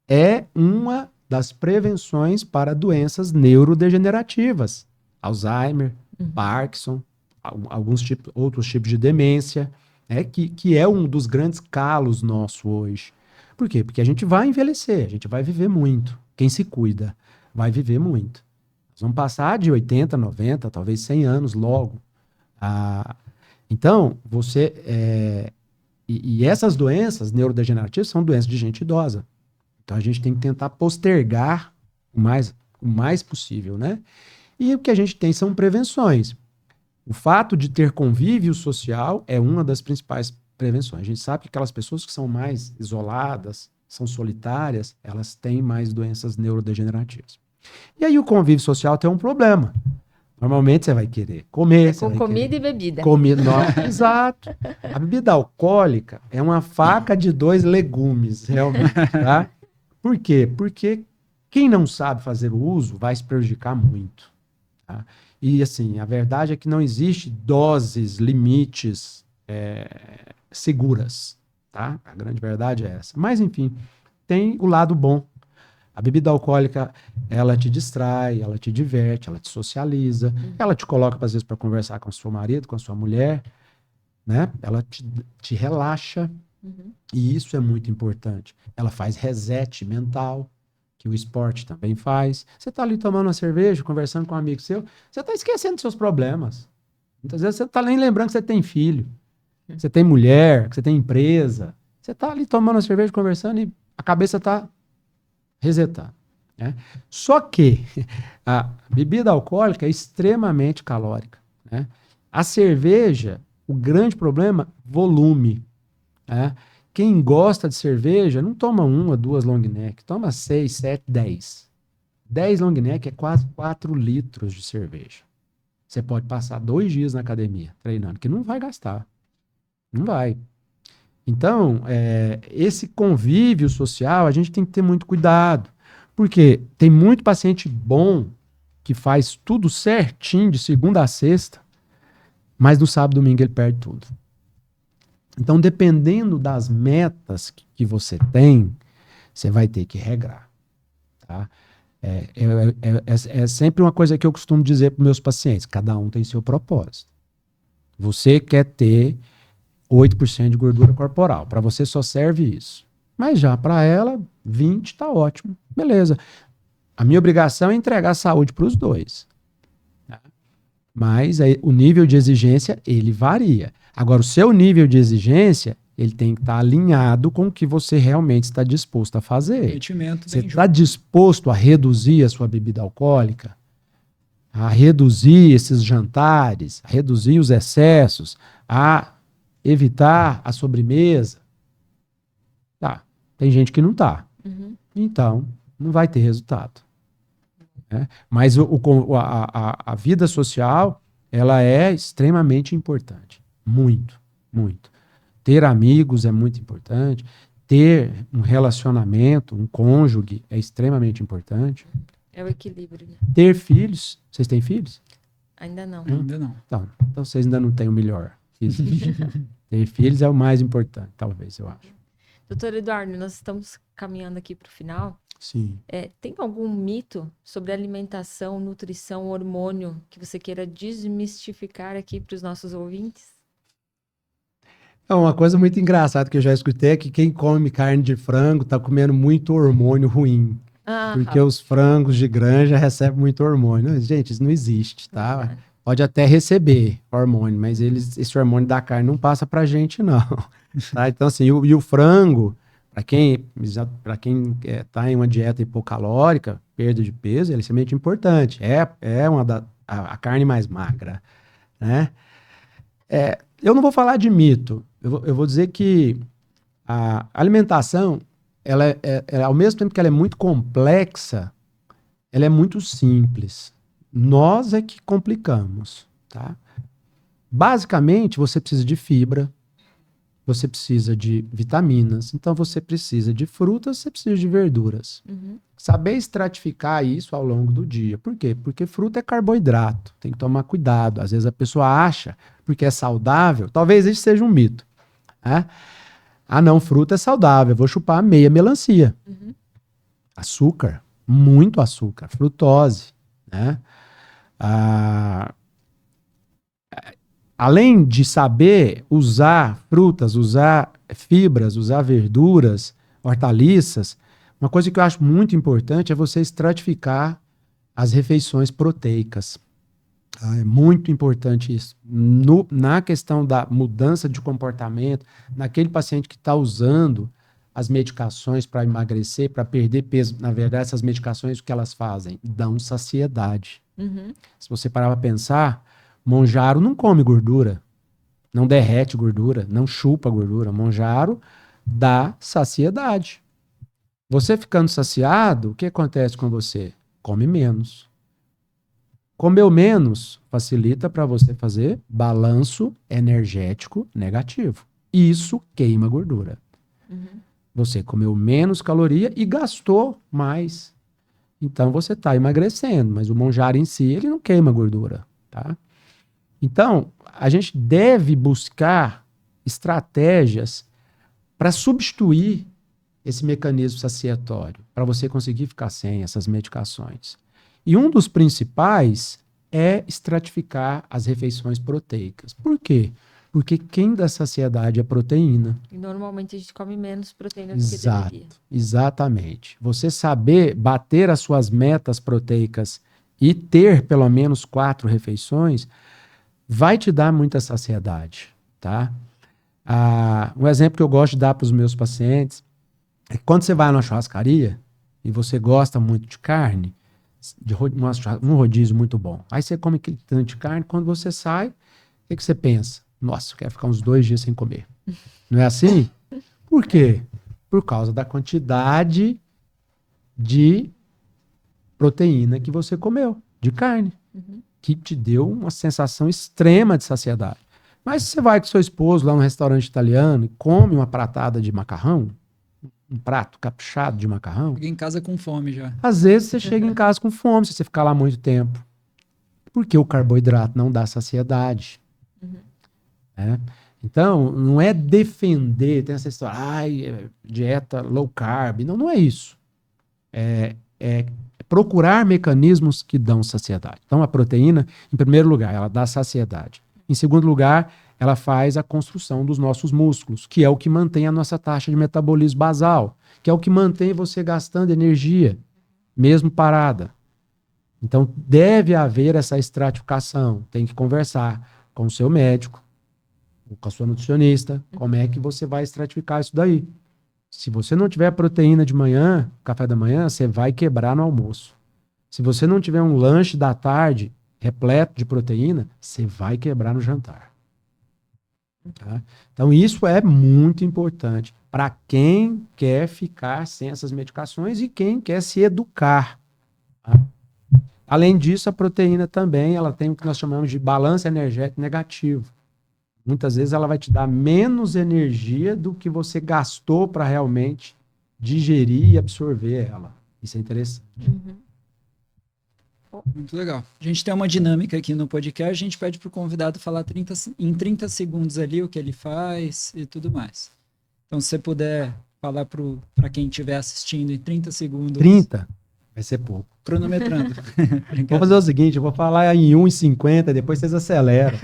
É uma das prevenções para doenças neurodegenerativas. Alzheimer, Parkinson, outros tipos de demência, né? Que é um dos grandes calos nosso hoje. Por quê? Porque a gente vai envelhecer, a gente vai viver muito. Quem se cuida vai viver muito. Nós vamos passar de 80, 90, talvez 100 anos logo. Então, e essas doenças neurodegenerativas são doenças de gente idosa. Então, a gente tem que tentar postergar o mais possível, né? E o que a gente tem são prevenções. O fato de ter convívio social é uma das principais prevenções. A gente sabe que aquelas pessoas que são mais isoladas, são solitárias, elas têm mais doenças neurodegenerativas. E aí o convívio social tem um problema. Normalmente você vai querer comer. Com comida e bebida. Exato. A bebida alcoólica é uma faca de 2 legumes, realmente. Tá? Por quê? Porque quem não sabe fazer o uso vai se prejudicar muito. Tá? E assim, a verdade é que não existe doses, limites seguras. Tá? A grande verdade é essa. Mas enfim, tem o lado bom. A bebida alcoólica, ela te distrai, ela te diverte, ela te socializa, ela te coloca, às vezes, para conversar com o seu marido, com a sua mulher, né? Ela te relaxa, e isso é muito importante. Ela faz reset mental, que o esporte também faz. Você está ali tomando uma cerveja, conversando com um amigo seu, você está esquecendo dos seus problemas. Muitas vezes você está nem lembrando que você tem filho, que você tem mulher, que você tem empresa. Você está ali tomando uma cerveja, conversando, e a cabeça está resetar. Né? Só que a bebida alcoólica é extremamente calórica. Né? A cerveja, o grande problema, volume. Né? Quem gosta de cerveja não toma 1 ou 2 long neck, toma 6, 7, 10. 10 long neck é quase 4 litros de cerveja. Você pode passar 2 dias na academia treinando, que não vai gastar. Não vai. Então, esse convívio social, a gente tem que ter muito cuidado. Porque tem muito paciente bom que faz tudo certinho de segunda a sexta, mas no sábado e domingo ele perde tudo. Então, dependendo das metas que você tem, você vai ter que regrar. Tá? É sempre uma coisa que eu costumo dizer para meus pacientes: cada um tem seu propósito. Você quer ter 8% de gordura corporal. Para você só serve isso. Mas já para ela, 20 está ótimo. Beleza. A minha obrigação é entregar saúde para os dois. Tá? Mas aí, o nível de exigência, ele varia. Agora, o seu nível de exigência, ele tem que estar alinhado com o que você realmente está disposto a fazer. Você está disposto a reduzir a sua bebida alcoólica? A reduzir esses jantares? A reduzir os excessos? A evitar a sobremesa? Tá. Tem gente que não tá. Então, não vai ter resultado. Né? Mas a vida social, ela é extremamente importante. Muito, muito. Ter amigos é muito importante. Ter um relacionamento, um cônjuge é extremamente importante. É o equilíbrio. Né? Ter filhos. Vocês têm filhos? Ainda não. Ainda não. Então vocês ainda não têm o melhor. Ter filhos é o mais importante, talvez, eu acho. Doutor Eduardo, nós estamos caminhando aqui para o final. Sim. Tem algum mito sobre alimentação, nutrição, hormônio que você queira desmistificar aqui para os nossos ouvintes? Uma coisa muito engraçada que eu já escutei é que quem come carne de frango tá comendo muito hormônio ruim. Porque os frangos de granja recebem muito hormônio. Gente, isso não existe, tá? Pode até receber hormônio, mas esse hormônio da carne não passa pra gente, não. Tá? Então, assim, e o frango, para quem tá em uma dieta hipocalórica, perda de peso, ele é extremamente importante. É a carne mais magra, né? Eu não vou falar de mito. Eu vou dizer que a alimentação, ao mesmo tempo que ela é muito complexa, ela é muito simples. Nós é que complicamos, tá? Basicamente, você precisa de fibra, você precisa de vitaminas, então você precisa de frutas, você precisa de verduras. Saber estratificar isso ao longo do dia. Por quê? Porque fruta é carboidrato, tem que tomar cuidado. Às vezes a pessoa acha, porque é saudável, talvez isso seja um mito, né? Ah, não, fruta é saudável, eu vou chupar meia melancia. Açúcar, muito açúcar, frutose, né? Além de saber usar frutas, usar fibras, usar verduras, hortaliças, uma coisa que eu acho muito importante é você estratificar as refeições proteicas. É muito importante isso. Na questão da mudança de comportamento, naquele paciente que está usando as medicações para emagrecer, para perder peso, na verdade, essas medicações, o que elas fazem? Dão saciedade. Se você parar para pensar, monjaro não come gordura, não derrete gordura, não chupa gordura. Monjaro dá saciedade. Você ficando saciado, o que acontece com você? Come menos. Comeu menos facilita para você fazer balanço energético negativo. Isso queima gordura. Você comeu menos caloria e gastou mais. Então você está emagrecendo, mas o monjaro em si ele não queima gordura, tá? Então a gente deve buscar estratégias para substituir esse mecanismo saciatório, para você conseguir ficar sem essas medicações. E um dos principais é estratificar as refeições proteicas. Por quê? Porque quem dá saciedade é proteína. E normalmente a gente come menos proteína do que deveria. Exatamente. Você saber bater as suas metas proteicas e ter pelo menos 4 refeições vai te dar muita saciedade, tá? Um exemplo que eu gosto de dar para os meus pacientes é que quando você vai numa churrascaria e você gosta muito de carne, um rodízio muito bom. Aí você come aquele tanto de carne, quando você sai, o que você pensa? Nossa, eu quero ficar uns 2 dias sem comer. Não é assim? Por quê? Por causa da quantidade de proteína que você comeu, de carne, que te deu uma sensação extrema de saciedade. Mas se você vai com seu esposo lá no restaurante italiano e come uma pratada de macarrão, um prato caprichado de macarrão. Chega em casa com fome já. Às vezes você chega em casa com fome, se você ficar lá muito tempo. Porque o carboidrato não dá saciedade. Então, não é defender, tem essa história, dieta low carb. Não, não é isso. É procurar mecanismos que dão saciedade. Então, a proteína, em primeiro lugar, ela dá saciedade. Em segundo lugar, ela faz a construção dos nossos músculos, que é o que mantém a nossa taxa de metabolismo basal, que é o que mantém você gastando energia, mesmo parada. Então, deve haver essa estratificação. Tem que conversar com o seu médico, com a sua nutricionista, como é que você vai estratificar isso daí. Se você não tiver proteína de manhã, café da manhã, você vai quebrar no almoço. Se você não tiver um lanche da tarde repleto de proteína, você vai quebrar no jantar. Tá? Então, isso é muito importante para quem quer ficar sem essas medicações e quem quer se educar. Tá? Além disso, a proteína também ela tem o que nós chamamos de balanço energético negativo. Muitas vezes ela vai te dar menos energia do que você gastou para realmente digerir e absorver ela. Isso é interessante. Muito legal. A gente tem uma dinâmica aqui no podcast, a gente pede para o convidado falar em 30 segundos ali o que ele faz e tudo mais. Então, se você puder falar para quem estiver assistindo em 30 segundos. 30? Vai ser pouco. Cronometrando. Vou fazer o seguinte, eu vou falar em 1,50, depois vocês aceleram.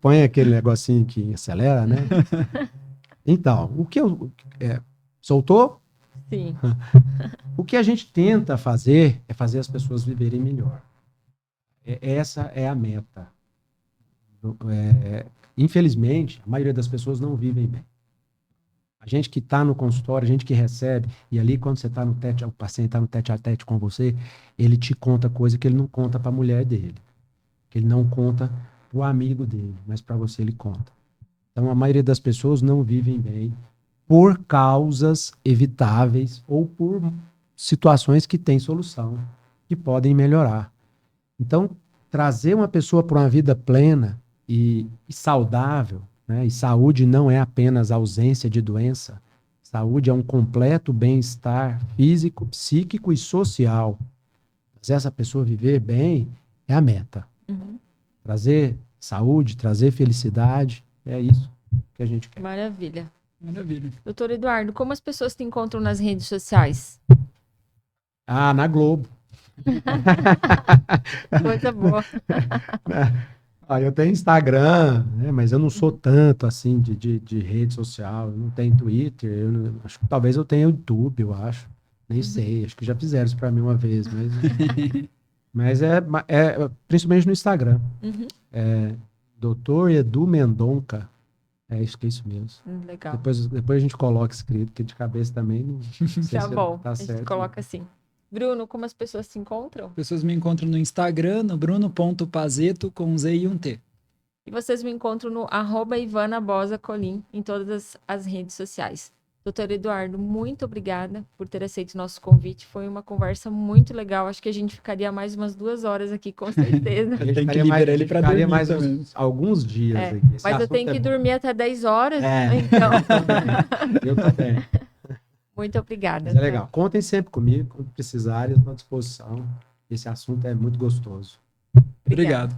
Põe aquele negocinho que acelera, né? Então, o que eu... soltou? Sim. O que a gente tenta fazer é fazer as pessoas viverem melhor. Essa é a meta. Infelizmente, a maioria das pessoas não vivem bem. A gente que está no consultório, a gente que recebe, e ali quando você está no tete, o paciente está no tete a tete com você, ele te conta coisa que ele não conta para a mulher dele, que ele não conta para o amigo dele, mas para você ele conta. Então a maioria das pessoas não vivem bem por causas evitáveis ou por situações que têm solução, que podem melhorar. Então, trazer uma pessoa para uma vida plena e saudável, né? E saúde não é apenas ausência de doença. Saúde é um completo bem-estar físico, psíquico e social. Fazer essa pessoa viver bem é a meta. Uhum. Trazer saúde, trazer felicidade, é isso que a gente quer. Maravilha. Maravilha. Doutor Eduardo, como as pessoas te encontram nas redes sociais? Ah, na Globo. Coisa boa. Eu tenho Instagram, né, mas eu não sou tanto assim de rede social. Eu não tenho Twitter. Acho que talvez eu tenha YouTube, eu acho. Nem sei. Acho que já fizeram isso para mim uma vez. Mas é principalmente no Instagram. Uhum. Doutor Edu Mendonça. Acho que é isso mesmo. Legal. Depois a gente coloca escrito, porque de cabeça também não sei Tá se bom, tá a gente certo. coloca assim. Bruno, como as pessoas se encontram? As pessoas me encontram no Instagram, no bruno.pazeto, com Z e um T. E vocês me encontram no @IvanaBosaColim em todas as redes sociais. Doutor Eduardo, muito obrigada por ter aceito o nosso convite. Foi uma conversa muito legal. Acho que a gente ficaria mais umas 2 horas aqui, com certeza. A gente tem que liberar ele para dormir mais também. alguns dias aqui. Esse Mas eu assunto tenho que bom. dormir até 10 horas, É. então... Eu também. Muito obrigada. Mas é legal. Contem sempre comigo, quando precisarem, eu estou à disposição. Esse assunto é muito gostoso. Obrigado.